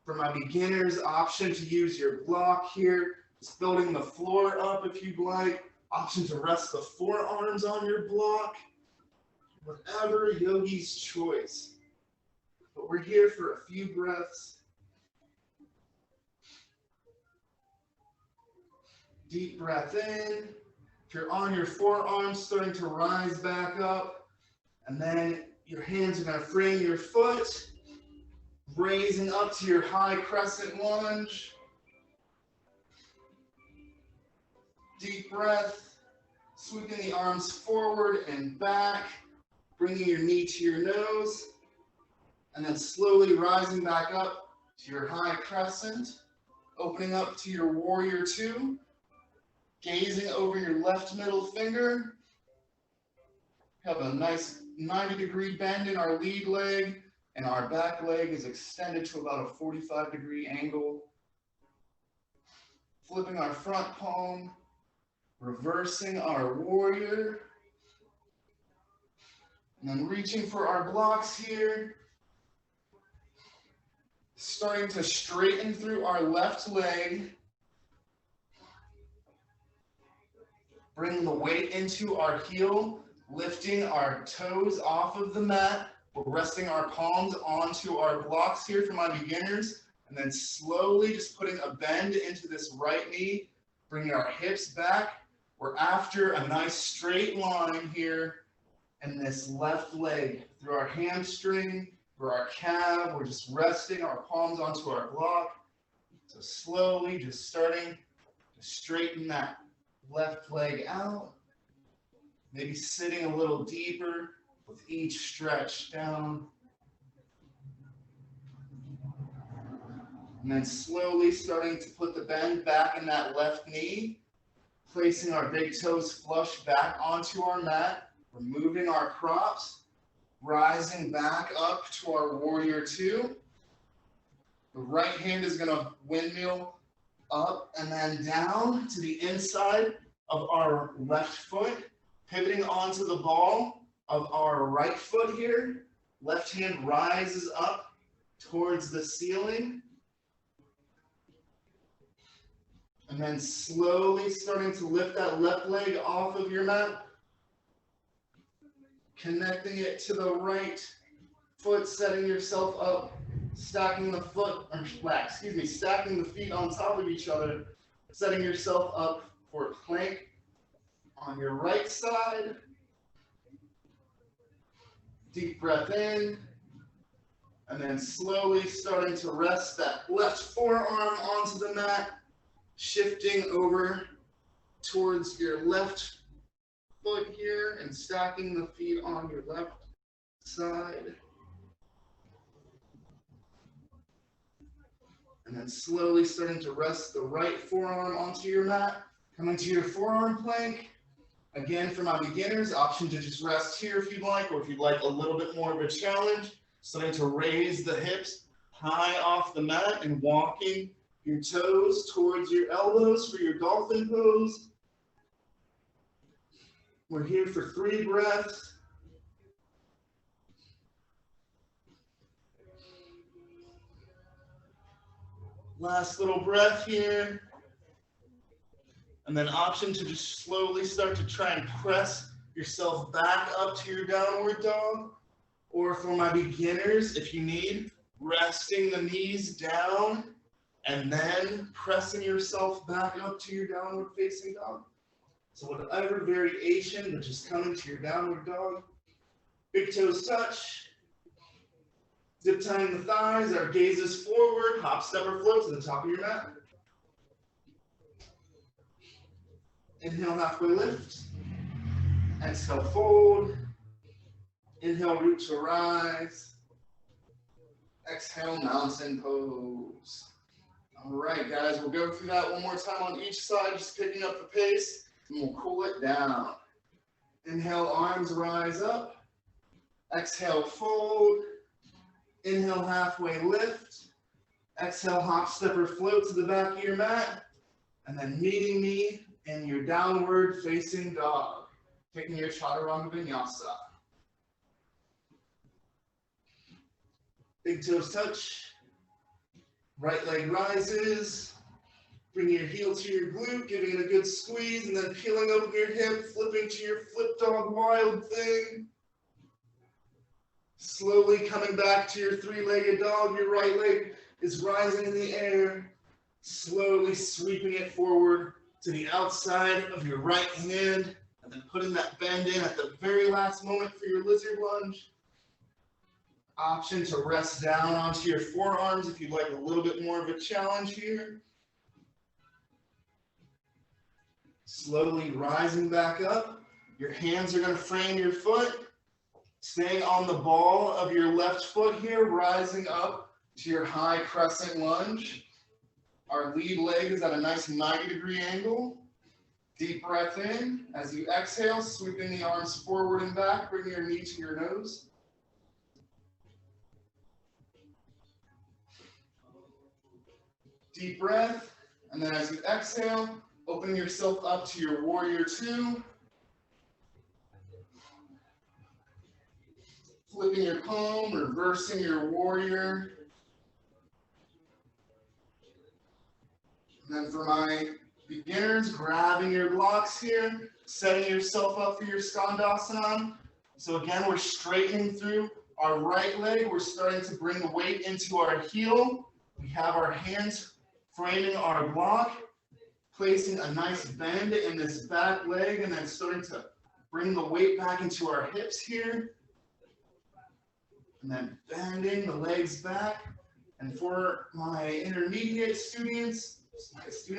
For my beginners, option to use your block here, just building the floor up if you'd like. Option to rest the forearms on your block. Whatever yogi's choice. But we're here for a few breaths. Deep breath in. If you're on your forearms, starting to rise back up. And then your hands are going to frame your foot. Raising up to your high crescent lunge. Deep breath. Sweeping the arms forward and back. Bringing your knee to your nose. And then slowly rising back up to your high crescent. Opening up to your warrior two. Gazing over your left middle finger. Have a nice 90-degree bend in our lead leg, and our back leg is extended to about a 45-degree angle. Flipping our front palm, reversing our warrior, and then reaching for our blocks here. Starting to straighten through our left leg. Bring the weight into our heel, lifting our toes off of the mat. We're resting our palms onto our blocks here for my beginners, and then slowly just putting a bend into this right knee, bringing our hips back. We're after a nice straight line here, and this left leg through our hamstring, through our calf. We're just resting our palms onto our block. So slowly just starting to straighten that left leg out, maybe sitting a little deeper with each stretch down. And then slowly starting to put the bend back in that left knee, placing our big toes flush back onto our mat, removing our props, rising back up to our warrior two. The right hand is going to windmill up and then down to the inside of our left foot, pivoting onto the ball of our right foot here. Left hand rises up towards the ceiling. And then slowly starting to lift that left leg off of your mat. Connecting it to the right foot, setting yourself up. Stacking the stacking the feet on top of each other, setting yourself up for a plank on your right side. Deep breath in, and then slowly starting to rest that left forearm onto the mat, shifting over towards your left foot here and stacking the feet on your left side. And then slowly starting to rest the right forearm onto your mat. Coming to your forearm plank. Again, for my beginners, option to just rest here if you'd like, or if you'd like a little bit more of a challenge, starting to raise the hips high off the mat and walking your toes towards your elbows for your dolphin pose. We're here for 3 breaths. Last little breath here. And then option to just slowly start to try and press yourself back up to your downward dog. Or for my beginners, if you need, resting the knees down and then pressing yourself back up to your downward facing dog. So whatever variation, but just coming to your downward dog. Big toes touch. Zip tying the thighs, our gaze is forward, hop, step, or float to the top of your mat. Inhale, halfway lift. Exhale, fold. Inhale, root to rise. Exhale, mountain pose. All right, guys, we'll go through that one more time on each side, just picking up the pace, and we'll cool it down. Inhale, arms rise up. Exhale, fold. Inhale, halfway lift. Exhale, hop, step, or float to the back of your mat. And then meeting me in your downward facing dog, taking your chaturanga vinyasa. Big toes touch. Right leg rises. Bring your heel to your glute, giving it a good squeeze, and then peeling open your hip, flipping to your flip dog wild thing. Slowly coming back to your 3-legged dog. Your right leg is rising in the air. Slowly sweeping it forward to the outside of your right hand, and then putting that bend in at the very last moment for your lizard lunge. Option to rest down onto your forearms if you'd like a little bit more of a challenge here. Slowly rising back up. Your hands are going to frame your foot. Staying on the ball of your left foot here, rising up to your high crescent lunge. Our lead leg is at a nice 90-degree angle. Deep breath in. As you exhale, sweeping the arms forward and back, bringing your knee to your nose. Deep breath. And then as you exhale, open yourself up to your warrior 2. Flipping your palm, reversing your warrior. And then for my beginners, grabbing your blocks here, setting yourself up for your skandasana. So again, we're straightening through our right leg. We're starting to bring the weight into our heel. We have our hands framing our block, placing a nice bend in this back leg, and then starting to bring the weight back into our hips here. And then bending the legs back. And for my intermediate students, if you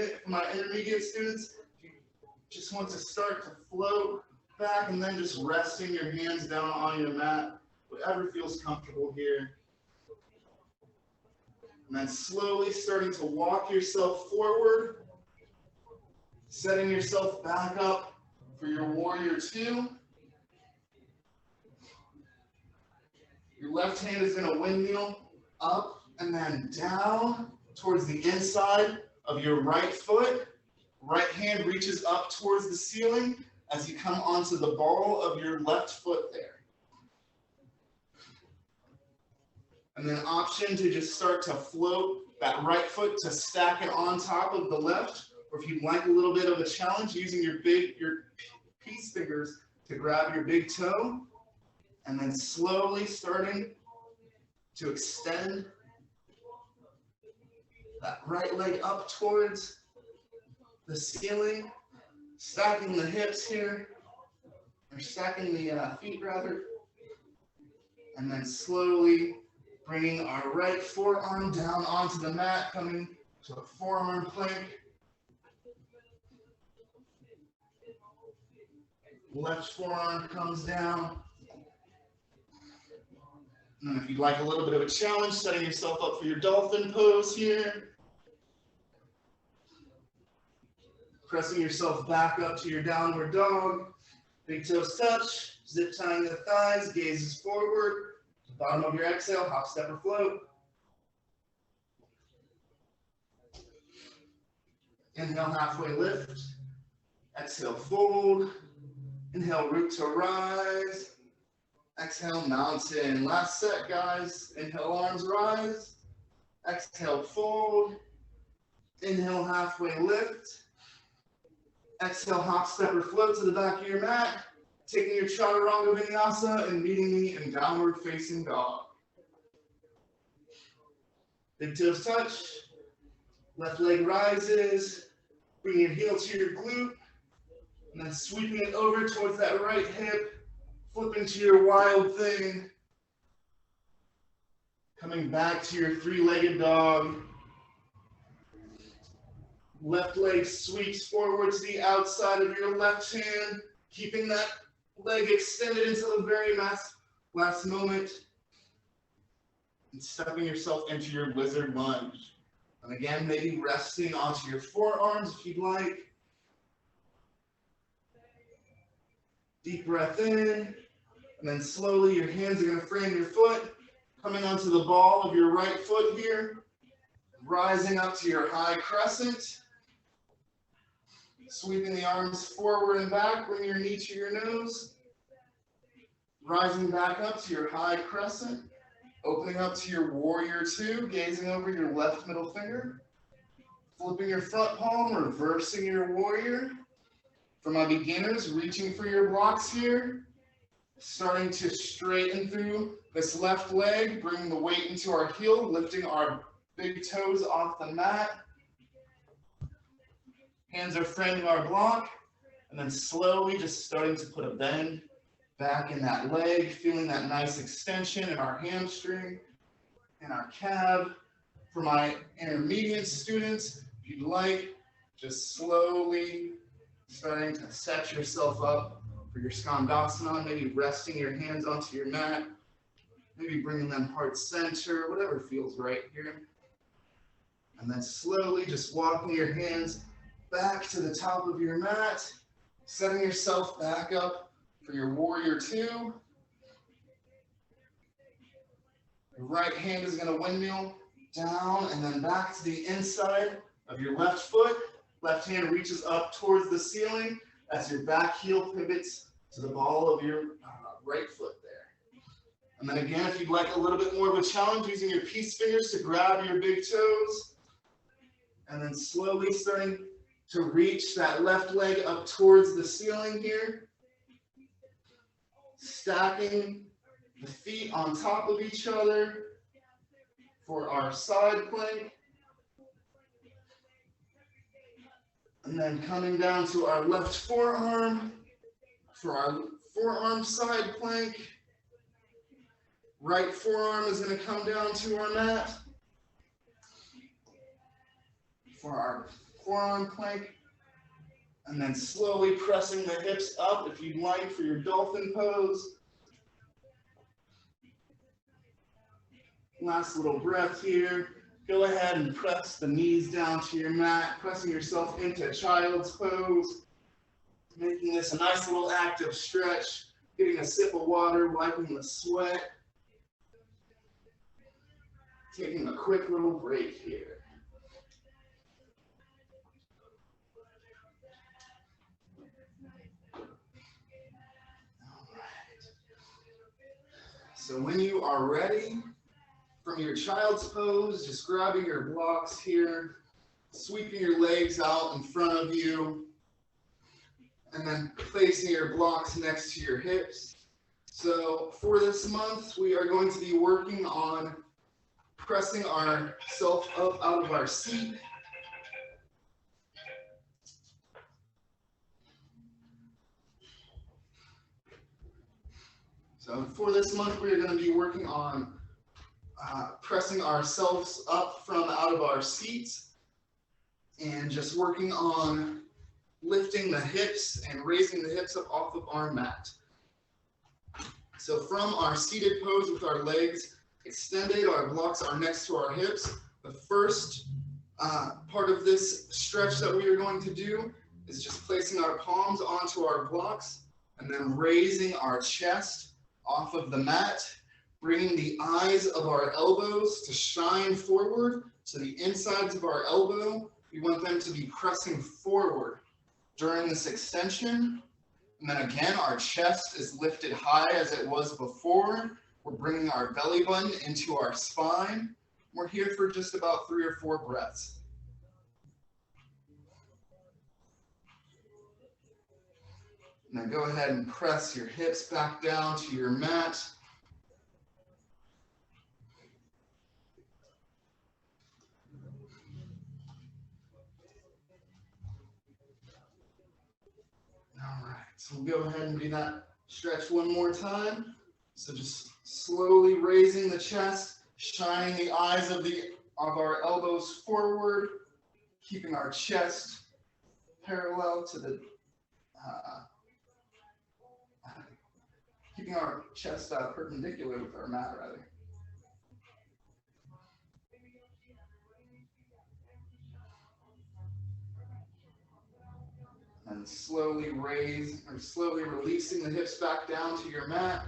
just want to start to float back and then just resting your hands down on your mat, whatever feels comfortable here. And then slowly starting to walk yourself forward, setting yourself back up for your warrior 2. Your left hand is going to windmill up and then down towards the inside of your right foot. Right hand reaches up towards the ceiling as you come onto the ball of your left foot there. And then option to just start to float that right foot to stack it on top of the left, or if you'd like a little bit of a challenge, using your peace fingers to grab your big toe, and then slowly starting to extend that right leg up towards the ceiling, stacking the hips here, or stacking the feet rather, and then slowly bringing our right forearm down onto the mat, coming to a forearm plank. Left forearm comes down. And if you'd like a little bit of a challenge, setting yourself up for your dolphin pose here. Pressing yourself back up to your downward dog. Big toes touch, zip tying the thighs, gazes forward. Bottom of your exhale, hop, step, or float. Inhale, halfway lift. Exhale, fold. Inhale, root to rise. Exhale, mountain. Last set, guys. Inhale, arms rise. Exhale, fold. Inhale, halfway lift. Exhale, hop, step, or float to the back of your mat. Taking your chaturanga vinyasa and meeting me in downward facing dog. Big toes touch. Left leg rises. Bring your heel to your glute. And then sweeping it over towards that right hip. Flipping to your wild thing. Coming back to your three-legged dog. Left leg sweeps forward to the outside of your left hand, keeping that leg extended until the very last moment. And stepping yourself into your lizard lunge. And again, maybe resting onto your forearms if you'd like. Deep breath in, and then slowly your hands are going to frame your foot, coming onto the ball of your right foot here, rising up to your high crescent. Sweeping the arms forward and back, bring your knee to your nose. Rising back up to your high crescent. Opening up to your warrior two, gazing over your left middle finger. Flipping your front palm, reversing your warrior. For my beginners, reaching for your blocks here. Starting to straighten through this left leg, bringing the weight into our heel, lifting our big toes off the mat. Hands are framing our block, and then slowly just starting to put a bend back in that leg, feeling that nice extension in our hamstring and our calf. For my intermediate students, if you'd like, just slowly starting to set yourself up for your skandasana, maybe resting your hands onto your mat, maybe bringing them heart center, whatever feels right here. And then slowly just walking your hands back to the top of your mat, setting yourself back up for your warrior two. Your right hand is going to windmill down and then back to the inside of your left foot. Left hand reaches up towards the ceiling as your back heel pivots to the ball of your right foot there. And then again, if you'd like a little bit more of a challenge, using your peace fingers to grab your big toes. And then slowly starting to reach that left leg up towards the ceiling here. Stacking the feet on top of each other for our side plank. And then coming down to our left forearm for our forearm side plank. Right forearm is going to come down to our mat for our forearm plank. And then slowly pressing the hips up if you'd like for your dolphin pose. Last little breath here. Go ahead and press the knees down to your mat, pressing yourself into child's pose. Making this a nice little active stretch. Getting a sip of water, wiping the sweat. Taking a quick little break here. So when you are ready, from your child's pose, just grabbing your blocks here, sweeping your legs out in front of you, and then placing your blocks next to your hips. So for this month, we are going to be working on pressing ourselves up out of our seat. So for this month, we are going to be working on pressing ourselves up from out of our seats and just working on lifting the hips and raising the hips up off of our mat. So from our seated pose with our legs extended, our blocks are next to our hips. The first part of this stretch that we are going to do is just placing our palms onto our blocks and then raising our chest off of the mat, bringing the eyes of our elbows to shine forward. So the insides of our elbow, we want them to be pressing forward during this extension. And then again, our chest is lifted high as it was before. We're bringing our belly button into our spine. We're here for just about 3 or 4 breaths. Now go ahead and press your hips back down to your mat. All right, so we'll go ahead and do that stretch one more time. So just slowly raising the chest, shining the eyes of our elbows forward, keeping our chest parallel to the, keeping our chest perpendicular with our mat, rather. And slowly releasing the hips back down to your mat.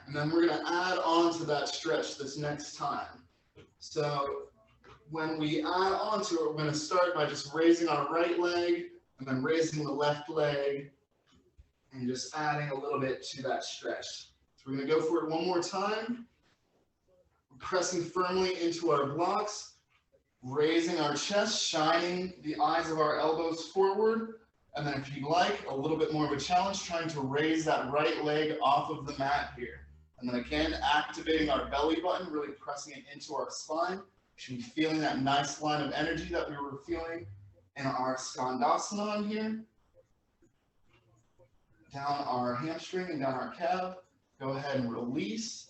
And then we're going to add on to that stretch this next time. So when we add on to it, we're going to start by just raising our right leg and then raising the left leg and just adding a little bit to that stretch. So we're going to go for it one more time. We're pressing firmly into our blocks. Raising our chest, shining the eyes of our elbows forward. And then if you like, a little bit more of a challenge, trying to raise that right leg off of the mat here. And then again, activating our belly button, really pressing it into our spine. We should be feeling that nice line of energy that we were feeling in our Skandasana here. Down our hamstring and down our calf. Go ahead and release.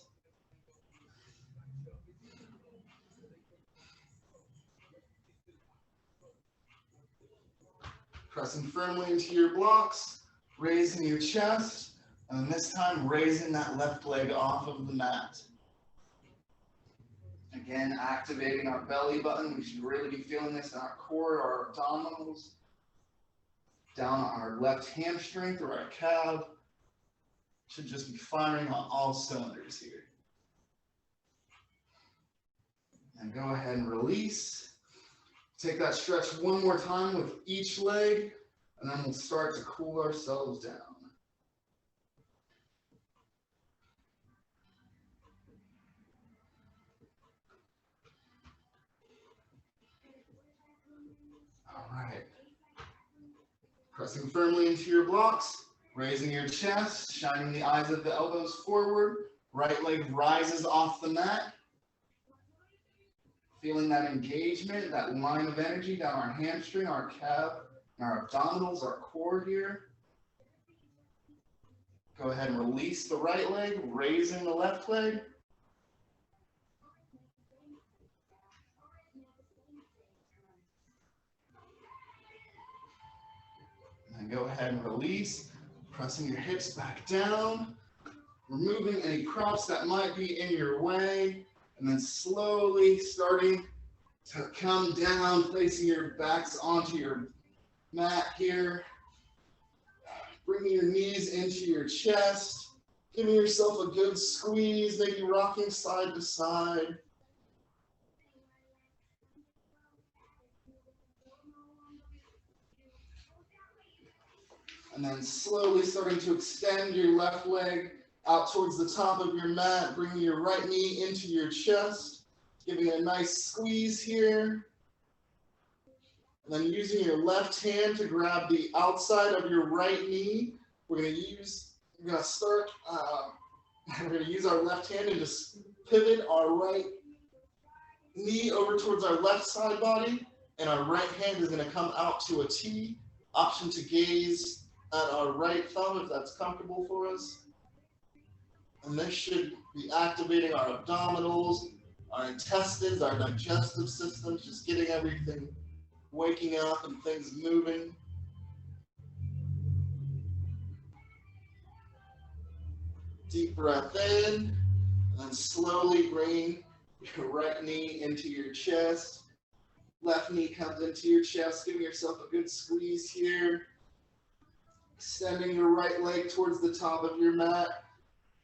Pressing firmly into your blocks, raising your chest, and then this time raising that left leg off of the mat. Again, activating our belly button. We should really be feeling this in our core, our abdominals, down our left hamstring through our calf. Should just be firing on all cylinders here. And go ahead and release. Take that stretch one more time with each leg, and then we'll start to cool ourselves down. All right. Pressing firmly into your blocks, raising your chest, shining the eyes of the elbows forward. Right leg rises off the mat. Feeling that engagement, that line of energy down our hamstring, our calf, and our abdominals, our core here. Go ahead and release the right leg, raising the left leg. And go ahead and release, pressing your hips back down, removing any props that might be in your way. And then slowly starting to come down, placing your backs onto your mat here. Bringing your knees into your chest. Giving yourself a good squeeze, maybe rocking side to side. And then slowly starting to extend your left leg out towards the top of your mat, bringing your right knee into your chest, giving it a nice squeeze here. And then using your left hand to grab the outside of your right knee. We're going to use our left hand and just pivot our right knee over towards our left side body, and our right hand is going to come out to a T. Option to gaze at our right thumb if that's comfortable for us. And this should be activating our abdominals, our intestines, our digestive systems, just getting everything waking up and things moving. Deep breath in, and then slowly bring your right knee into your chest. Left knee comes into your chest, giving yourself a good squeeze here. Extending your right leg towards the top of your mat.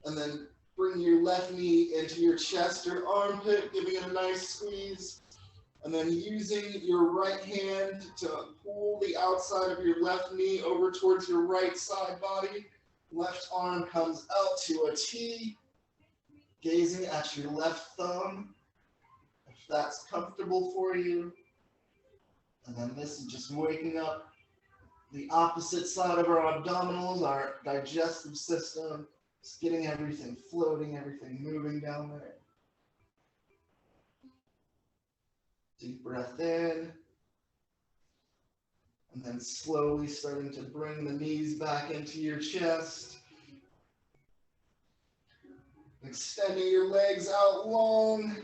And then bring your left knee into your chest or armpit, giving it a nice squeeze. And then using your right hand to pull the outside of your left knee over towards your right side body. Left arm comes out to a T, gazing at your left thumb, if that's comfortable for you. And then this is just waking up the opposite side of our abdominals, our digestive system, just getting everything floating, everything moving down there. Deep breath in. And then slowly starting to bring the knees back into your chest. Extending your legs out long.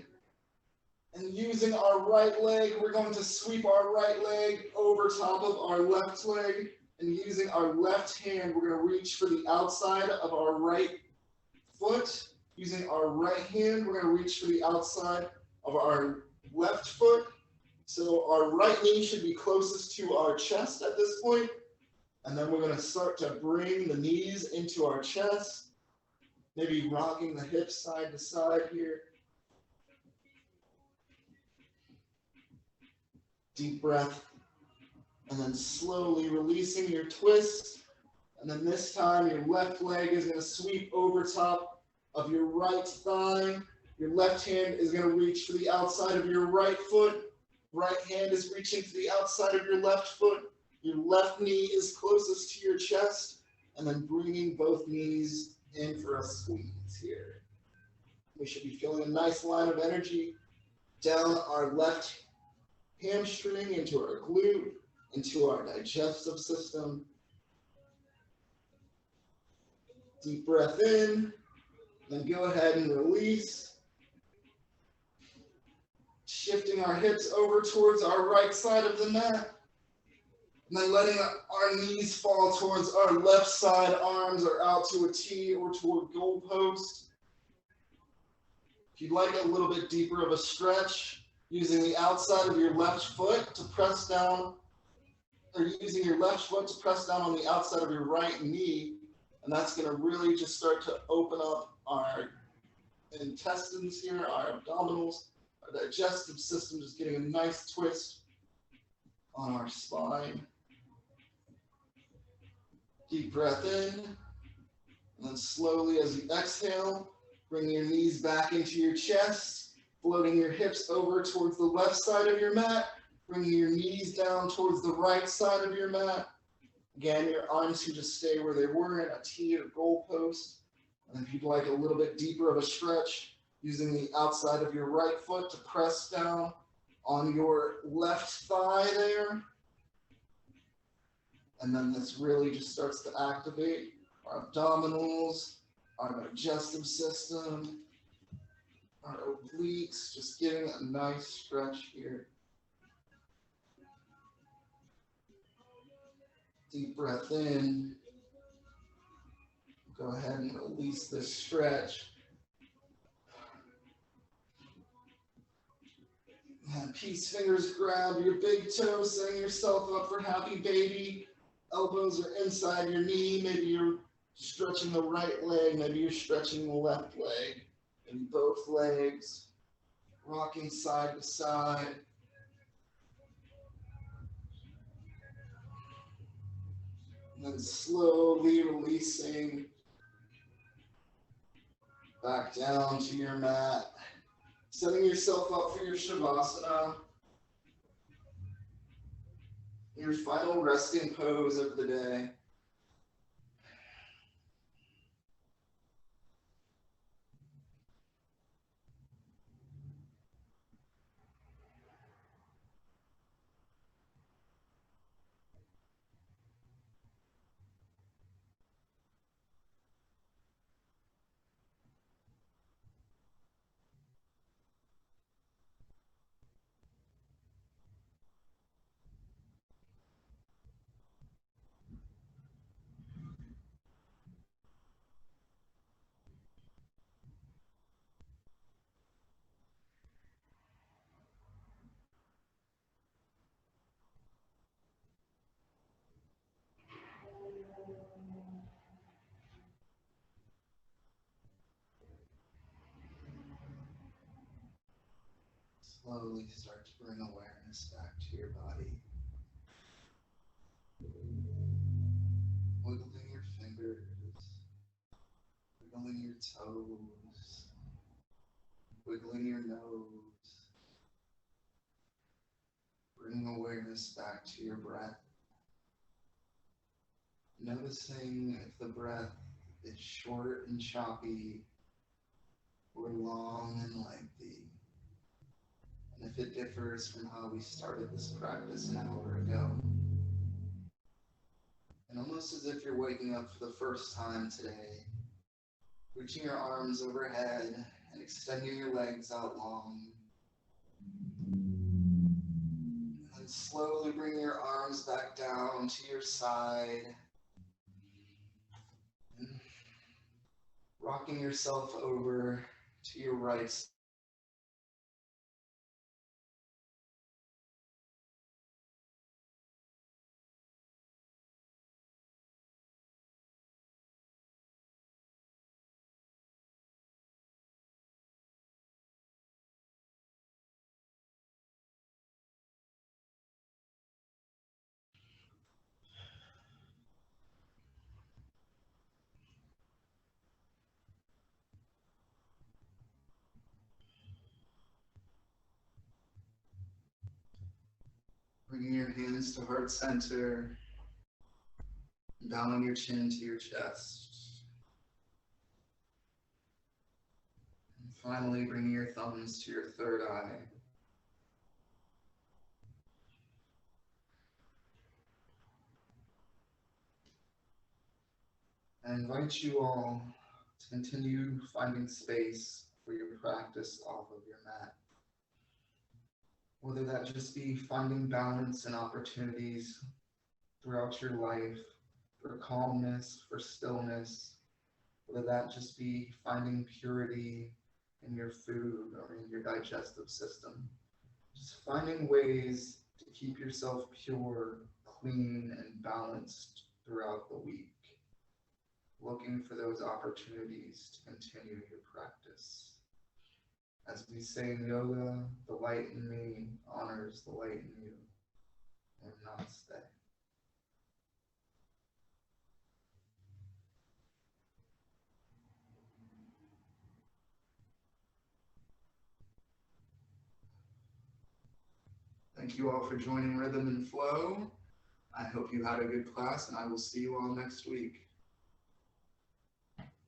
And using our right leg, we're going to sweep our right leg over top of our left leg. And using our left hand, we're going to reach for the outside of our right foot. Using our right hand, we're going to reach for the outside of our left foot. So our right knee should be closest to our chest at this point. And then we're going to start to bring the knees into our chest. Maybe rocking the hips side to side here. Deep breath. And then slowly releasing your twist. And then this time your left leg is going to sweep over top of your right thigh. Your left hand is going to reach for the outside of your right foot. Right hand is reaching to the outside of your left foot. Your left knee is closest to your chest. And then bringing both knees in for a squeeze here. We should be feeling a nice line of energy down our left hamstring into our glute, into our digestive system. Deep breath in. Then go ahead and release. Shifting our hips over towards our right side of the mat. And then letting our knees fall towards our left side. Arms are out to a T or to a goalpost. If you'd like a little bit deeper of a stretch, using the outside of your left foot to press down, or using your left foot to press down on the outside of your right knee. And that's going to really just start to open up our intestines here, our abdominals. Our digestive system just getting a nice twist on our spine. Deep breath in. And then slowly as you exhale, bring your knees back into your chest, floating your hips over towards the left side of your mat, bringing your knees down towards the right side of your mat. Again, your arms can just stay where they were in a T or goalpost. And if you'd like a little bit deeper of a stretch, using the outside of your right foot to press down on your left thigh there. And then this really just starts to activate our abdominals, our digestive system, our obliques, just getting a nice stretch here. Deep breath in. Go ahead and release this stretch. And peace fingers grab your big toes, setting yourself up for happy baby. Elbows are inside your knee. Maybe you're stretching the right leg. Maybe you're stretching the left leg. Maybe both legs. Rocking side to side. And then slowly releasing back down to your mat. Setting yourself up for your Shavasana, your final resting pose of the day. Slowly start to bring awareness back to your body. Wiggling your fingers, wiggling your toes, wiggling your nose. Bringing awareness back to your breath. Noticing if the breath is short and choppy or long and lengthy. And if it differs from how we started this practice an hour ago. And almost as if you're waking up for the first time today, reaching your arms overhead and extending your legs out long. And slowly bring your arms back down to your side. And rocking yourself over to your right side. Bringing your hands to heart center, down on your chin to your chest. And finally, bringing your thumbs to your third eye. I invite you all to continue finding space for your practice off of your mat. Whether that just be finding balance and opportunities throughout your life, for calmness, for stillness, whether that just be finding purity in your food or in your digestive system. Just finding ways to keep yourself pure, clean, and balanced throughout the week. Looking for those opportunities to continue your practice. As we say in yoga, the light in me honors the light in you. And namaste. Thank you all for joining Rhythm and Flow. I hope you had a good class, and I will see you all next week.